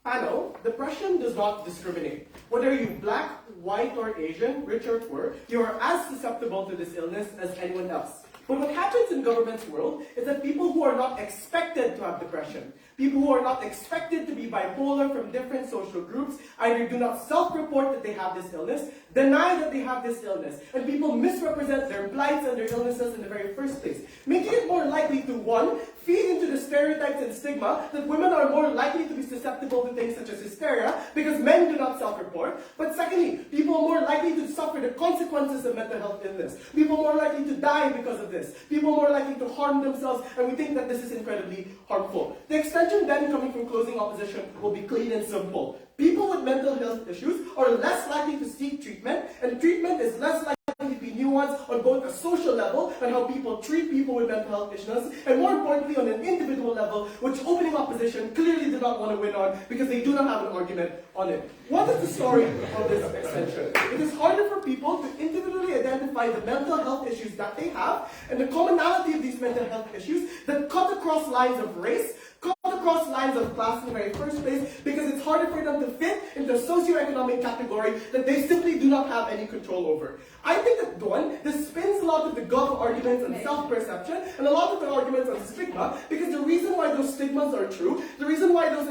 Panel, depression does not discriminate. Whether you're black, white, or Asian, rich or poor, you are as susceptible to this illness as anyone else. But what happens in government's world is that people who are not expected to have depression, people who are not expected to be bipolar from different social groups, either do not self-report that they have this illness, deny that they have this illness, and people misrepresent their blights and their illnesses in the very first place, making it more likely to, 1, feed into the stereotypes and stigma that women are more likely to be susceptible to things such as hysteria because men do not self-report, but secondly, people are more likely to suffer the consequences of mental health illness, people are more likely to die because of this, people are more likely to harm themselves, and we think that this is incredibly harmful. The extension then coming from closing opposition will be clean and simple. People with mental health issues are less likely to seek treatment, and treatment is less likely to be nuanced on both a social level and how people treat people with mental health issues, and more importantly on an individual level, which opening opposition clearly did not want to win on because they do not have an argument on it. What is the story of this extension? It is harder for people to individually identify the mental health issues that they have and the commonality of these mental health issues that cut across lines of race, cut across lines of class in the very first place, because it's harder for them to fit into a socioeconomic category that they simply do not have any control over. I think that, Dawn, this spins a lot of the gov arguments on self-perception and a lot of the arguments on stigma, because the reason why those stigmas are true, the reason why those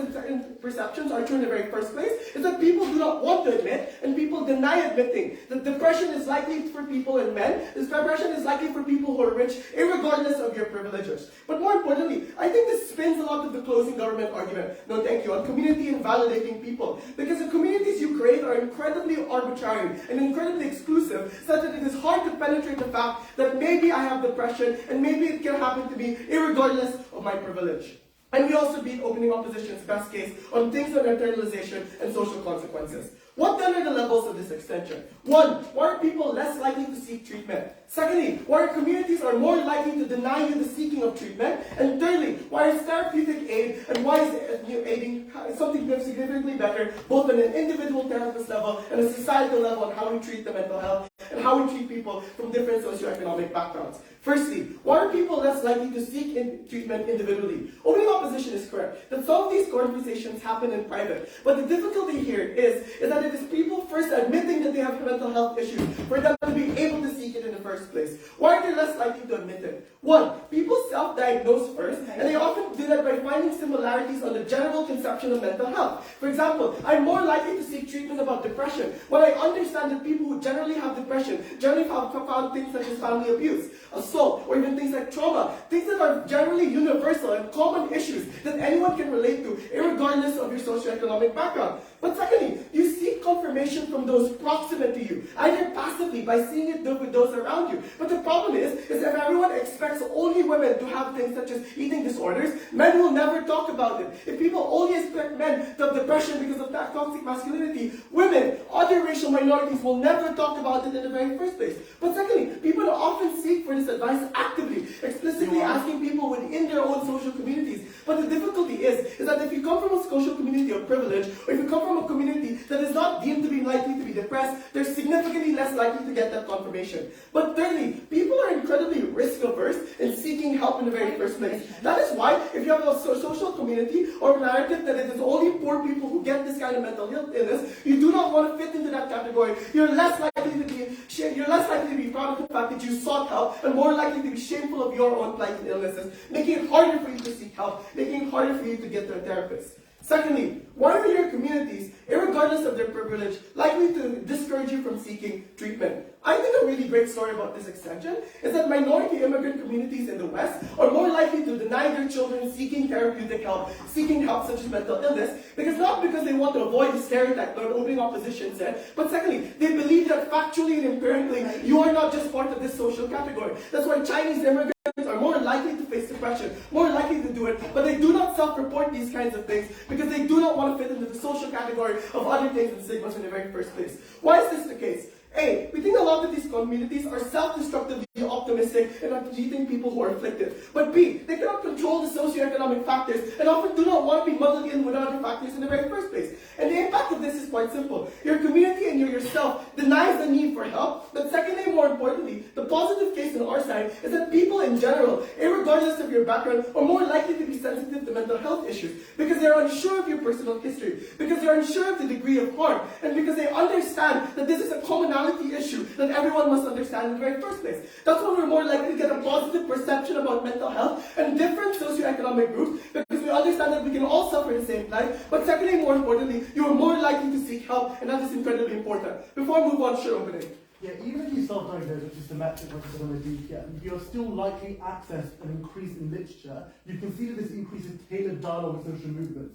perceptions are true in the very first place, is that people do not want to admit, and people deny admitting, that depression is likely for people and men, this depression is likely for people who are rich, irregardless of your privileges. But more importantly, I think this spins a lot of the closing government argument. No, thank you. On community and validating people. Because the communities you create are incredibly arbitrary and incredibly exclusive, such that it is hard to penetrate the fact that maybe I have depression and maybe it can happen to me regardless of my privilege. And we also beat opening opposition's best case on things like internalization and social consequences. What then are the levels of this extension? 1, why are people less likely to seek treatment? Secondly, why are communities are more likely to deny you the seeking of treatment? And thirdly, why is therapeutic aid and why is aiding something significantly better, both on an individual therapist level and a societal level on how we treat the mental health and how we treat people from different socioeconomic backgrounds? Firstly, why are people less likely to seek treatment individually? Opening opposition is correct that some of these conversations happen in private, but the difficulty here is that it is people first admitting that they have mental health issues for them to be able to seek it in the first place. Why are they less likely to admit it? 1, people self-diagnose first, and they often do that by finding similarities on the general conception of mental health. For example, I'm more likely to seek treatment about depression when I understand that people who generally have depression generally have found things such as family abuse, assault, or even things like trauma, things that are generally universal and common issues that anyone can relate to, regardless of your socioeconomic background. But secondly, you seek confirmation from those proximate to you, either passively by seeing it with those around you. But the problem is if everyone expects only women to have things such as eating disorders, men will never talk about it. If people only expect men to have depression because of that toxic masculinity, women, other racial minorities will never talk about it in the very first place. But secondly, people often seek for this advice actively, explicitly asking people within their own social communities. But the difficulty is that if you come from a social community of privilege, or if you come from a community that is not deemed to be likely to be depressed, they're significantly less likely to get that confirmation. But thirdly, people are incredibly risk averse in seeking help in the very first place. That is why, if you have a social community or a narrative that it is only poor people who get this kind of mental illness, you do not want to fit into that category. You're less likely to be proud of the fact that you sought help, and more likely to be shameful of your own plight and illnesses, making it harder for you to seek help, making it harder for you to get to a therapist. Secondly, why are your communities, regardless of their privilege, likely to discourage you from seeking treatment? I think a really great story about this extension is that minority immigrant communities in the West are more likely to deny their children seeking therapeutic help, seeking help such as mental illness, not because they want to avoid the stereotype that opening opposition said, but secondly, they believe that factually and empirically, you are not just part of this social category. That's why Chinese immigrants are more likely to face depression, more likely to do it, but they do not self-report these kinds of things because they do not want to fit into the social category of other things and stigmas in the very first place. Why is this the case? A, we think a lot of these communities are self-destructively optimistic and are treating people who are afflicted. But B, they cannot control the socioeconomic factors and often do not want to be muddled in with other factors in the very first place. And the impact of this is quite simple. Your community and you yourself denies the need for help, but secondly, more importantly, the positive case on our side is that people in general, regardless of your background, are more likely to be sensitive to mental health issues because they're unsure of your personal history, because they're unsure of the degree of harm, and because they understand that this is a commonality issue that everyone must understand in the very first place. That's why we're more likely to get a positive perception about mental health and different socioeconomic groups, because we understand that we can all suffer the same life, but secondly, more importantly, you are more likely to seek help, and that is incredibly important. Before I move on, sure, opening. Yeah, even if you self-diagnose, which is the metric like it's on the DPM, you're still likely access an increase in literature. You can see that this increases tailored dialogue with social movements.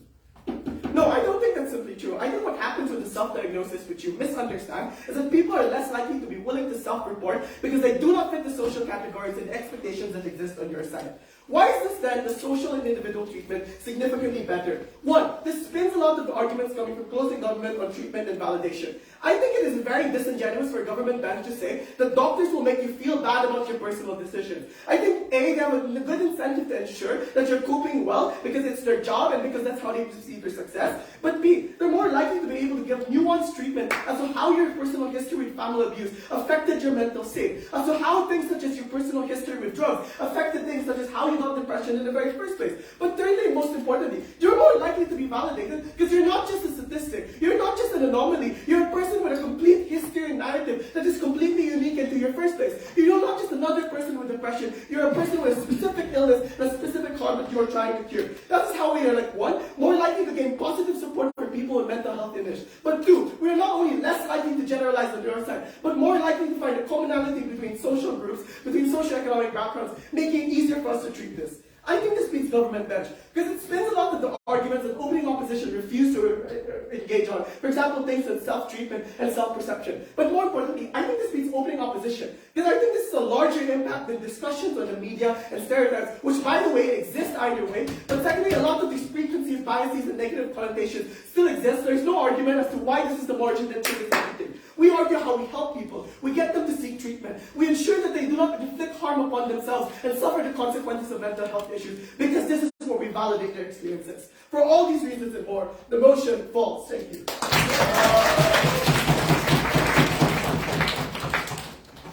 No, I don't think that's simply true. I think what happens with the self-diagnosis, which you misunderstand, is that people are less likely to be willing to self-report because they do not fit the social categories and expectations that exist on your side. Why is this then, the social and individual treatment, significantly better? One, this spins a lot of the arguments coming from closing government on treatment and validation. I think it is very disingenuous for a government bench to say that doctors will make you feel bad about your personal decisions. I think A, they have a good incentive to ensure that you're coping well because it's their job and because that's how they perceive their success. But B, they're more likely to be able to give nuanced treatment as to how your personal history with family abuse affected your mental state, as to how things such as your personal history with drugs affected things such as how you got depression in the very first place. But thirdly, and most importantly, you're more likely to be validated because you're not just a statistic, you're not just an anomaly, you're a person with a complete history and narrative that is completely unique into your first place. You're not just another person with depression, you're a person with a specific illness and a specific harm that you're trying to cure. That is how we are, one, more likely to gain positive support for people with mental health issues. But two, we are not only less likely to generalize on your side, but more likely to find a commonality between social groups, between socioeconomic backgrounds, making it easier for us to treat this. I think this beats government bench because it spins a lot of the arguments that opening opposition refuse to engage on. For example, things like self-treatment and self-perception. But more importantly, I think this beats opening opposition because I think this is a larger impact than discussions on the media and stereotypes, which, by the way, exist either way. But secondly, a lot of these preconceived biases and negative connotations still exist. There's no argument as to why this is the margin that triggers everything. We argue how we help people. We get them to seek treatment. We ensure that they do not inflict harm upon themselves and suffer the consequences of mental health issues, because this is where we validate their experiences. For all these reasons and more, the motion falls. Thank you.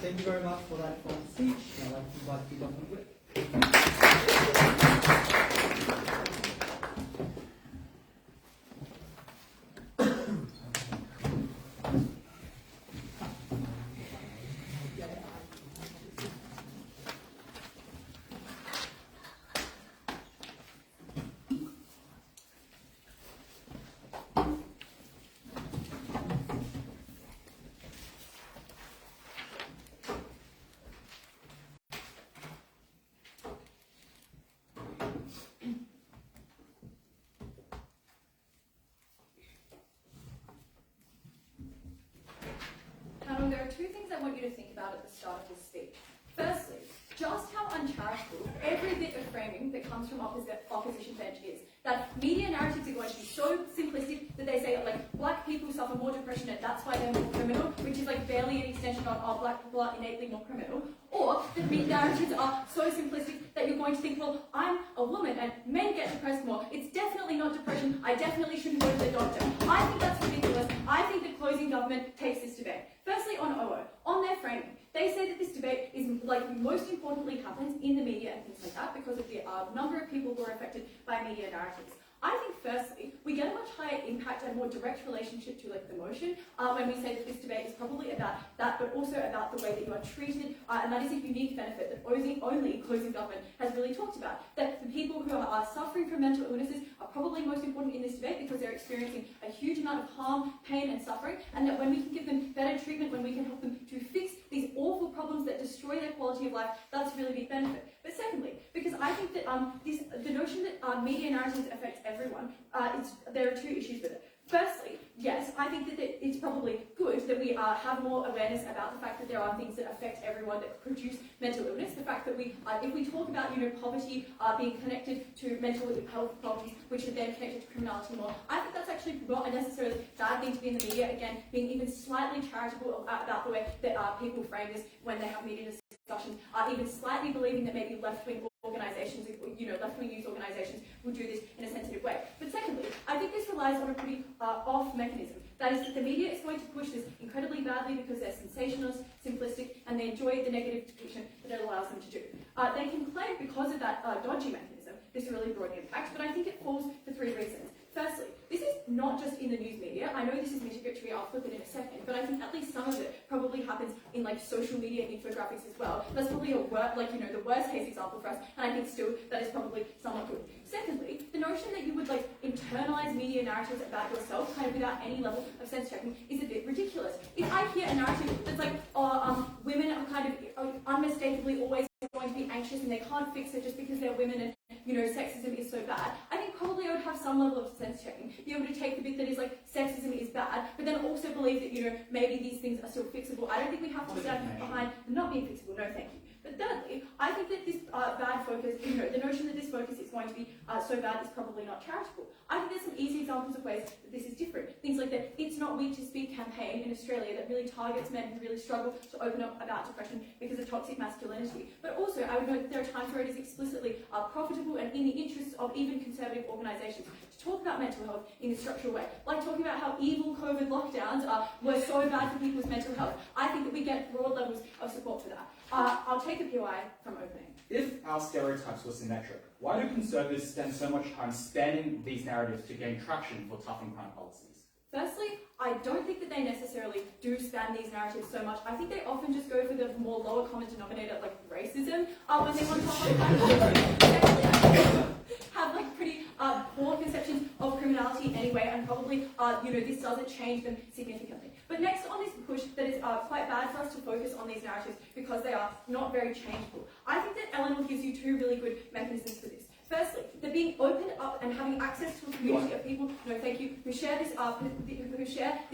Thank you very much for that speech. I'd like to invite you to with. There are two things I want you to think about at the start of this speech. Firstly, just how uncharitable every bit of framing that comes from opposition bench is. That media narratives are going to be so simplistic that they say, like, black people suffer more depression and that's why they're more criminal, which is like barely an extension on, oh, black people are innately more criminal. Or the media narratives are so simplistic that you're going to think, well, I'm a woman and men get depressed more. It's definitely not depression. I definitely shouldn't go to the doctor. I think that's ridiculous. I think that closing government takes this debate. Firstly, on OO, on their framing, they say that this debate is, like, most importantly happens in the media and things like that because of the number of people who are affected by media narratives. I think, firstly, we get a much higher impact and more direct relationship to, like, the motion when we say that this debate is probably about that, but also about the way that you are treated, and that is a unique benefit that only closing government has really talked about. That the people who are suffering from mental illnesses are probably most important in this debate because they're experiencing a huge amount of harm, pain, and suffering, and that when we can give them better treatment, when we can help them to fix these awful problems that destroy their quality of life, that's a really big benefit. But secondly, because I think that the notion that media narratives affect everyone, there are two issues with it. Firstly, yes, I think that it's probably good that we have more awareness about the fact that there are things that affect everyone that produce mental illness. The fact that if we talk about, poverty being connected to mental health problems, which are then connected to criminality more, I think that's actually not a necessarily bad thing to be in the media. Again, being even slightly charitable about the way that people frame this when they have media discussions, even slightly believing that maybe left-wing organisations, left-wing news organisations will do this in a sensitive way. But secondly, I think this relies on a pretty off mechanism. That is that the media is going to push this incredibly badly because they're sensationalist, simplistic, and they enjoy the negative depiction that it allows them to do. They can claim because of that dodgy mechanism, this really broad impact, but I think it falls for three reasons. Firstly, this is not just in the news media. I know this is mitigatory, I'll flip it in a second, but I think at least some of it probably happens in social media infographics as well. That's probably the worst case example for us, and I think still that is probably somewhat good. Secondly, the notion that you would internalize media narratives about yourself kind of without any level of sense checking is a bit ridiculous. If I hear a narrative that's women are kind of unmistakably always going to be anxious and they can't fix it just because they're women and sexism is so bad, I think probably I would have some level of sense checking, be able to take the bit that is sexism is bad, but then also believe that maybe these things are still fixable. I don't think we have to stand behind them not being fixable. No, thank you. But thirdly, I think that this bad focus, the notion that this focus is going to be so bad is probably not charitable. I think there's some easy examples of ways that this is different. Things like the It's Not Weak to Speak campaign in Australia that really targets men who really struggle to open up about depression because of toxic masculinity. But also, I would note that there are times where it is explicitly profitable and in the interests of even conservative organisations to talk about mental health in a structural way. Like talking about how evil COVID lockdowns were so bad for people's mental health. I think that we get broad levels of support for that. I'll take a POI from opening. If our stereotypes were symmetric, why do conservatives spend so much time spanning these narratives to gain traction for tough and crime policies? Firstly, I don't think that they necessarily do span these narratives so much. I think they often just go for the more lower common denominator, like racism, when they want to talk about have pretty poor conceptions of criminality anyway, and probably this doesn't change them significantly. But next on this push that is quite bad for us to focus on these narratives because they are not very changeable, I think that Eleanor gives you two really good mechanisms for this. Firstly, that being opened up and having access to a community of people, no thank you, who share this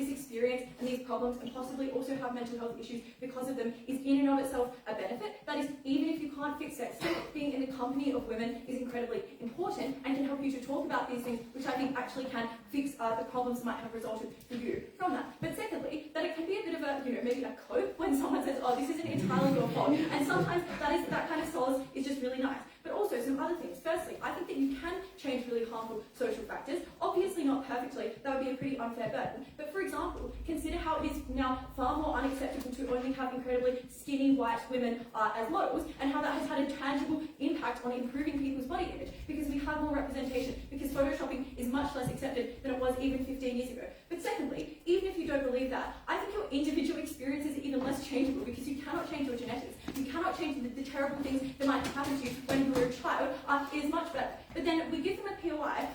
experience and these problems and possibly also have mental health issues because of them is in and of itself a benefit. That is, even if you can't fix it, still being in the company of women is incredibly important and can help you to talk about these things, which I think actually can fix the problems that might have resulted for you from that. But secondly, that it can be a bit of a, maybe a cope when someone says, oh, this isn't entirely your fault. And sometimes that kind of solace is just really nice. But also some other things. Firstly, I think that you can change really harmful social factors. Obviously not perfectly, that would be a pretty unfair burden. But for example, consider how it is now far more unacceptable to only have incredibly skinny white women as models, and how that has had a tangible impact on improving people's body image, because we have more representation, because photoshopping is much less accepted than it was even 15 years ago. But secondly, even if you don't believe that, I think your individual experiences are even less changeable, because you cannot change your genetics. You cannot change the terrible things that might happen to you when you were a child. It is much better. But then we give them a POI,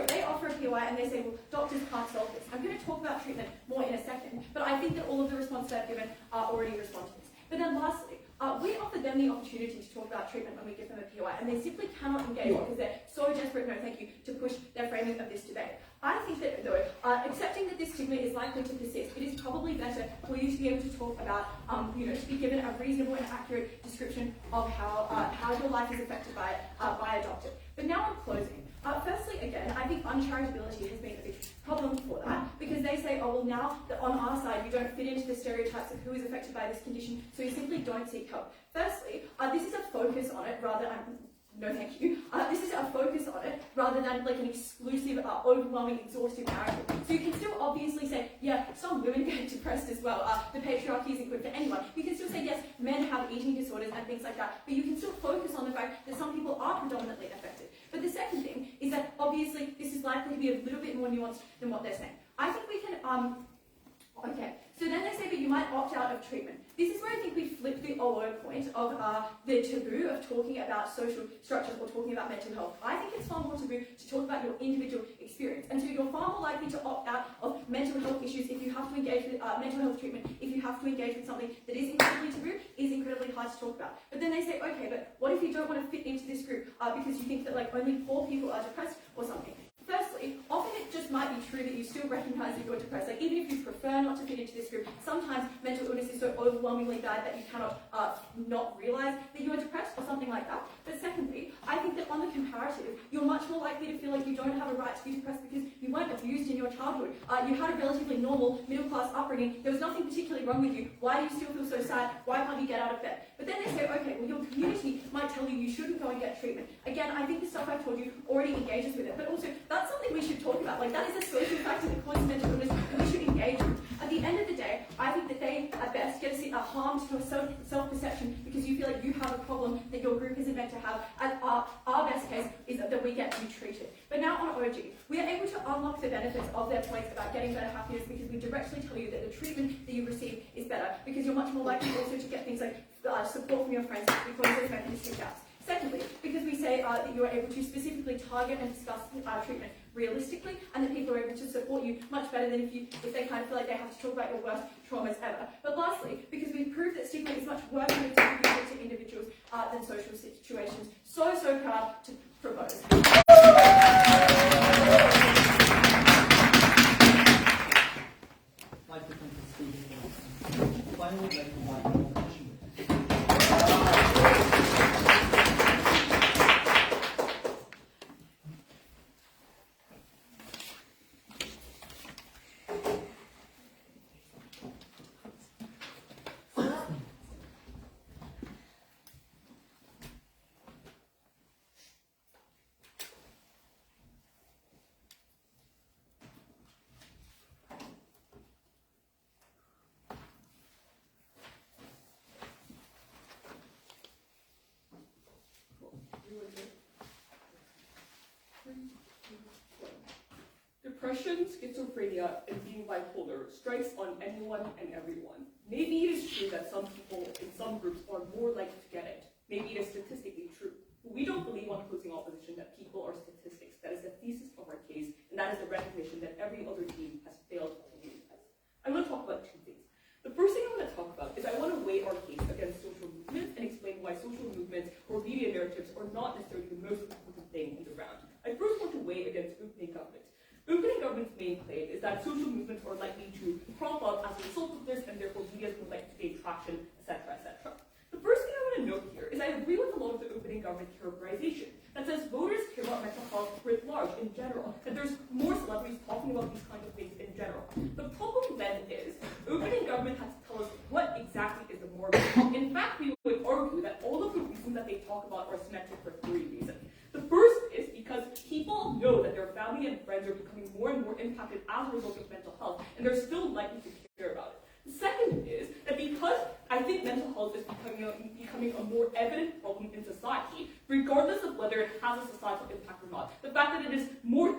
they offer a POI and they say, well, doctors can't solve this. I'm going to talk about treatment more in a second, but I think that all of the responses I've given are already responses. But then lastly, we offer them the opportunity to talk about treatment when we give them a POI, and they simply cannot engage because they're so desperate, no thank you, to push their framing of this debate. I think that, though, accepting that this stigma is likely to persist, it is probably better for you to be able to talk about, to be given a reasonable and accurate description of how your life is affected by a doctor. But now I'm closing. Firstly, again, I think uncharitability has been a big problem for that, because they say, oh, well, now that on our side you don't fit into the stereotypes of who is affected by this condition, so you simply don't seek help. Firstly, this is a focus on it rather than, no thank you, this is a focus on it rather than like an exclusive, overwhelming, exhaustive narrative. So you can still obviously say, yeah, some women get depressed as well, the patriarchy isn't good for anyone. You can still say, yes, men have eating disorders and things like that, but you can still focus on the fact that some people are predominantly affected. But the second thing is that obviously this is likely to be a little bit more nuanced than what they're saying. I think we can, okay, so then they say that you might opt out of treatment. This is where I think we flip the OO point of the taboo of talking about social structures or talking about mental health. I think it's far more taboo to talk about your individual experience. And so you're far more likely to opt out of mental health issues if you have to engage with mental health treatment, if you have to engage with something that is incredibly taboo, is incredibly hard to talk about. But then they say, okay, but what if you don't want to fit into this group because you think that like only poor people are depressed or something? Firstly, often it just might be true that you still recognise that you're depressed. Like even if you prefer not to fit into this group, sometimes mental illness is so overwhelmingly bad that you cannot not realise that you're depressed or something like that. But secondly, I think that on the comparative, you're much more likely to feel like you don't have a right to be depressed because you weren't abused in your childhood. You had a relatively normal middle-class upbringing. There was nothing particularly wrong with you. Why do you still feel so sad? Why can't you get out of bed? But then they say, okay, well your community might tell you you shouldn't go and get treatment. Again, I think the stuff I've told you already engages with it. But also, that's something we should talk about. Like that is a social factor that causes mental illness and we should engage with. At the end of the day, I think that they at best get a harm to your self-perception because you feel like you have a problem that your group isn't meant to have. And our best case is that we get to be treated. But now on OG, we are able to unlock the benefits of their points about getting better happiness because we directly tell you that the treatment that you receive is better because you're much more likely also to get things like support from your friends because those mechanistic gaps. Secondly, because we say that you are able to specifically target and discuss treatment realistically, and that people are able to support you much better than if they kind of feel like they have to talk about your worst traumas ever. But lastly, because we prove that stigma is much worse when it's attributed to individuals than social situations. So proud to propose. I'd like to thank the speakers. Finally, I'd like to invite the competition. Depression, schizophrenia, and being bipolar strikes on anyone and everyone. Maybe it is true that some people in some groups are more likely to get it. Maybe it is statistically true. But we don't believe on closing opposition that people are statistics. That is the thesis of our case, and that is the recognition that every other team has failed to realize. I'm going to talk about not necessarily the most important thing in the round. I first want to weigh against opening government. Opening government's main claim is that social movements are likely to crop up as a result of this, and therefore media is more likely to gain traction, etc., etc. The first thing I want to note here is I agree with a lot of the opening government characterization that says voters care about mental health writ large in general, that there's more celebrities talking about these kinds of things in general. The problem then is opening government has to tell us what exactly is the margin. In fact, we would argue that all of the reasons that they talk about are symmetric for three reasons. The first is because people know that their family and friends are becoming more and more impacted as a result of mental health, and they're still likely to care about it. The second is that because I think mental health is becoming a more evident problem in society, regardless of whether it has a societal impact or not, the fact that it is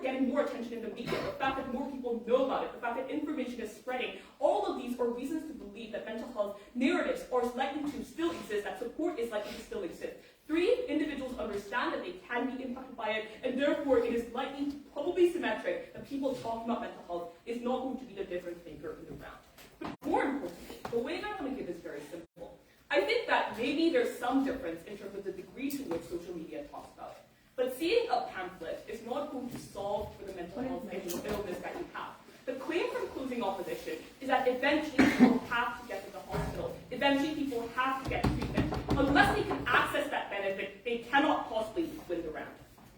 getting more attention in the media, the fact that more people know about it, the fact that information is spreading, all of these are reasons to believe that mental health narratives are likely to still exist, that support is likely to still exist. Three, individuals understand that they can be impacted by it, and therefore it is likely, probably symmetric, that people talking about mental health is not going to be the difference maker in the round. But more importantly, the way that I want to give is very simple. I think that maybe there's some difference in terms of the degree to which social media talks about it. But seeing a pamphlet is not going to solve for the mental health illness that you have. The claim from closing opposition is that eventually people have to get to the hospital. Eventually people have to get treatment. Unless they can access that benefit, they cannot possibly win the round.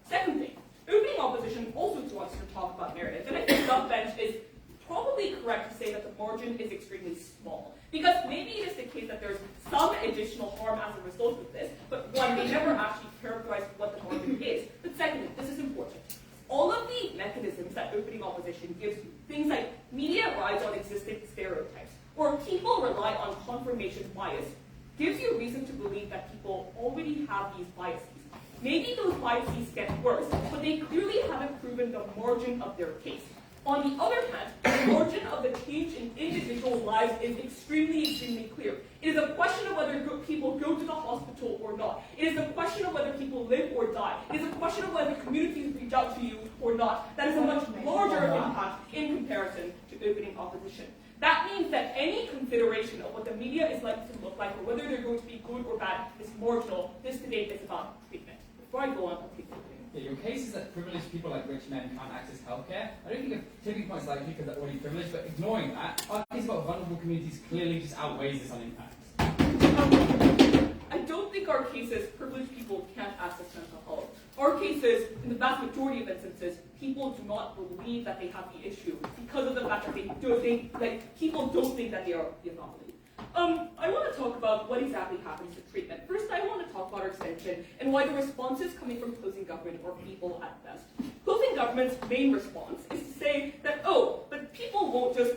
Second thing, opening opposition also wants to talk about narrative. And I think Dub Bench is probably correct to say that the margin is extremely small. Because maybe it is the case that there's some additional harm as a result of this, but one, they never actually characterize what the margin is. But secondly, this is important. All of the mechanisms that opening opposition gives you, things like media rides on existing stereotypes, or people rely on confirmation bias, gives you reason to believe that people already have these biases. Maybe those biases get worse, but they clearly haven't proven the margin of their case. On the other hand, the margin of the change in individual lives is extremely, extremely clear. It is a question of whether people go to the hospital or not. It is a question of whether people live or die. It is a question of whether communities reach out to you or not. That is a much larger impact in comparison to opening opposition. That means that any consideration of what the media is likely to look like or whether they're going to be good or bad is marginal. This debate is about treatment. Before I go on, I'll take the Yeah, your case is that privileged people like rich men can't access healthcare. I don't think a tipping point is likely because they're already privileged, but ignoring that, our case about vulnerable communities clearly just outweighs this on impact. I don't think our case is privileged people can't access mental health. Our case is, in the vast majority of instances, people do not believe that they have the issue because of the fact that people don't think that they are the anomaly. I want to talk about what exactly happens to treatment. First, I want to talk about our extension and why the responses coming from closing government are feeble at best. Closing government's main response is to say that, but people won't just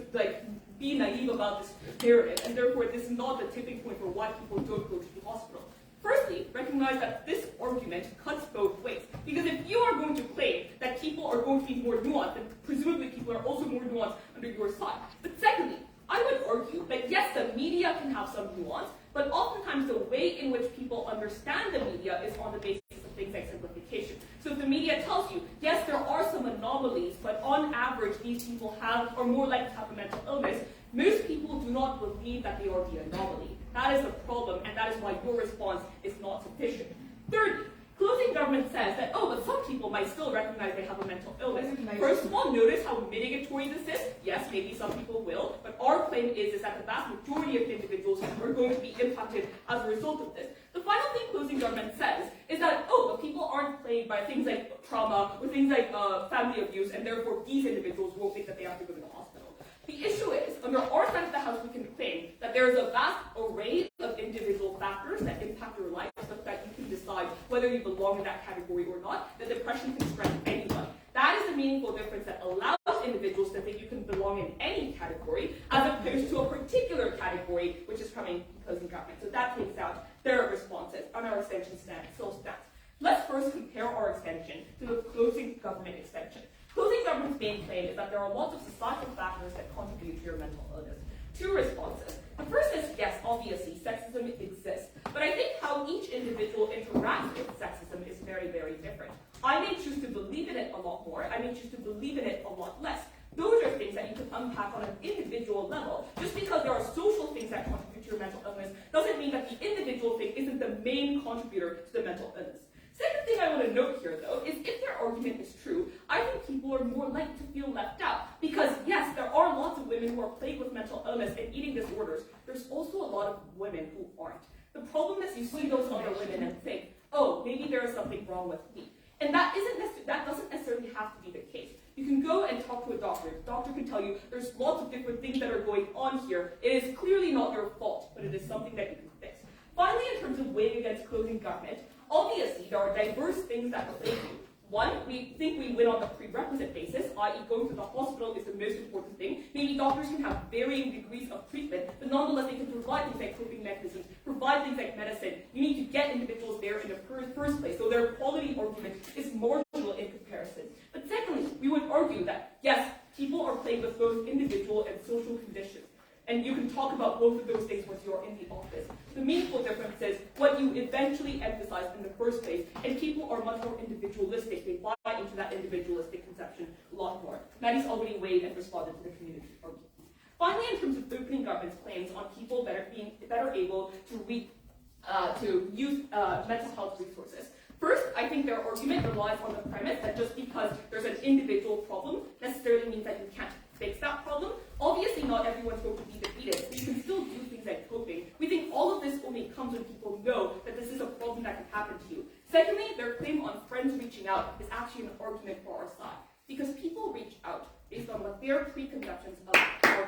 be naive about this narrative, and therefore this is not the tipping point for why people don't go to the hospital. Firstly, recognize that this argument cuts both ways. Because if you are going to claim that people are going to be more nuanced, then presumably people are also more nuanced under your side. But secondly, I would argue that yes, the media can have some nuance, but oftentimes the way in which people understand the media is on the basis of things like simplification. So if the media tells you, yes, there are some anomalies, but on average these people are more likely to have a mental illness, most people do not believe that they are the anomaly. That is the problem, and that is why your response is not sufficient. Thirdly, closing government says that, but some people might still recognize they have a mental illness. First of all, notice how mitigatory this is. Yes, maybe some people will, but our claim is that the vast majority of individuals are going to be impacted as a result of this. The final thing closing government says is that, but people aren't plagued by things like trauma or things like family abuse, and therefore these individuals won't think that they have to go to the hospital. The issue is, under our side of the house, we can claim that there is a vast array of individual factors that impact your life, such that you can decide whether you belong in that category or not. That depression can strike anyone. That is the meaningful difference that allows individuals to think you can belong in any category, as opposed to a particular category, which is coming from closing government. So that takes out their responses, and our extension still stands. Let's first compare our extension to the closing government extension. Closing government's main claim is that there are lots of societal factors that contribute to your mental illness. Two responses. The first is, yes, obviously, sexism exists. But I think how each individual interacts with sexism is very, very different. I may choose to believe in it a lot more. I may choose to believe in it a lot less. Those are things that you can unpack on an individual level. Just because there are social things that contribute to your mental illness doesn't mean that the individual thing isn't the main contributor to the mental illness. Second thing I want to note here, though, is if their argument is true, I think people are more likely to feel left out. Because, yes, there are lots of women who are plagued with mental illness and eating disorders. There's also a lot of women who aren't. The problem is you see those other women and think, oh, maybe there is something wrong with me. And that doesn't necessarily have to be the case. You can go and talk to a doctor. The doctor can tell you there's lots of different things that are going on here. It is clearly not your fault, but it is something that you can fix. Finally, in terms of weighing against closing government, obviously there are diverse things that relate to. One, we think we win on the prerequisite basis, i.e. going to the hospital is the most important thing. Maybe doctors can have varying degrees of treatment, but nonetheless they can provide things like coping mechanisms, provide things like medicine. You need to get individuals there in the first place, so their quality argument is marginal in comparison. But secondly, we would argue that, yes, people are plagued with both individual and social conditions. And you can talk about both of those things once you're in the office. The meaningful difference is what you eventually emphasize in the first place, and people are much more individualistic. They buy into that individualistic conception a lot more. Maddie's already weighed and responded to the community argument. Finally, in terms of opening government's claims on people being better able to use mental health resources. First, I think their argument relies on the premise that just because there's an individual problem necessarily means that you can't fix that problem. Obviously, not everyone's going to be defeated, but you can still do things like coping. We think all of this only comes when people know that this is a problem that can happen to you. Secondly, their claim on friends reaching out is actually an argument for our side, because people reach out based on what their preconceptions of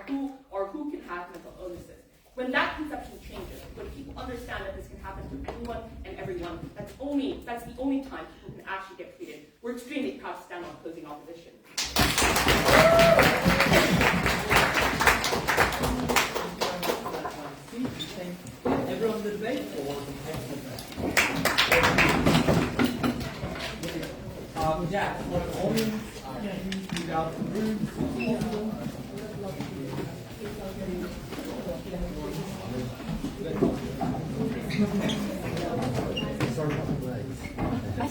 who can have mental illnesses. When that conception changes, when people understand that this can happen to anyone and everyone, that's the only time people can actually get treated. We're extremely proud to stand on closing opposition. Thank everyone in the debate for an excellent Jack, for the audience, please move out of the room. I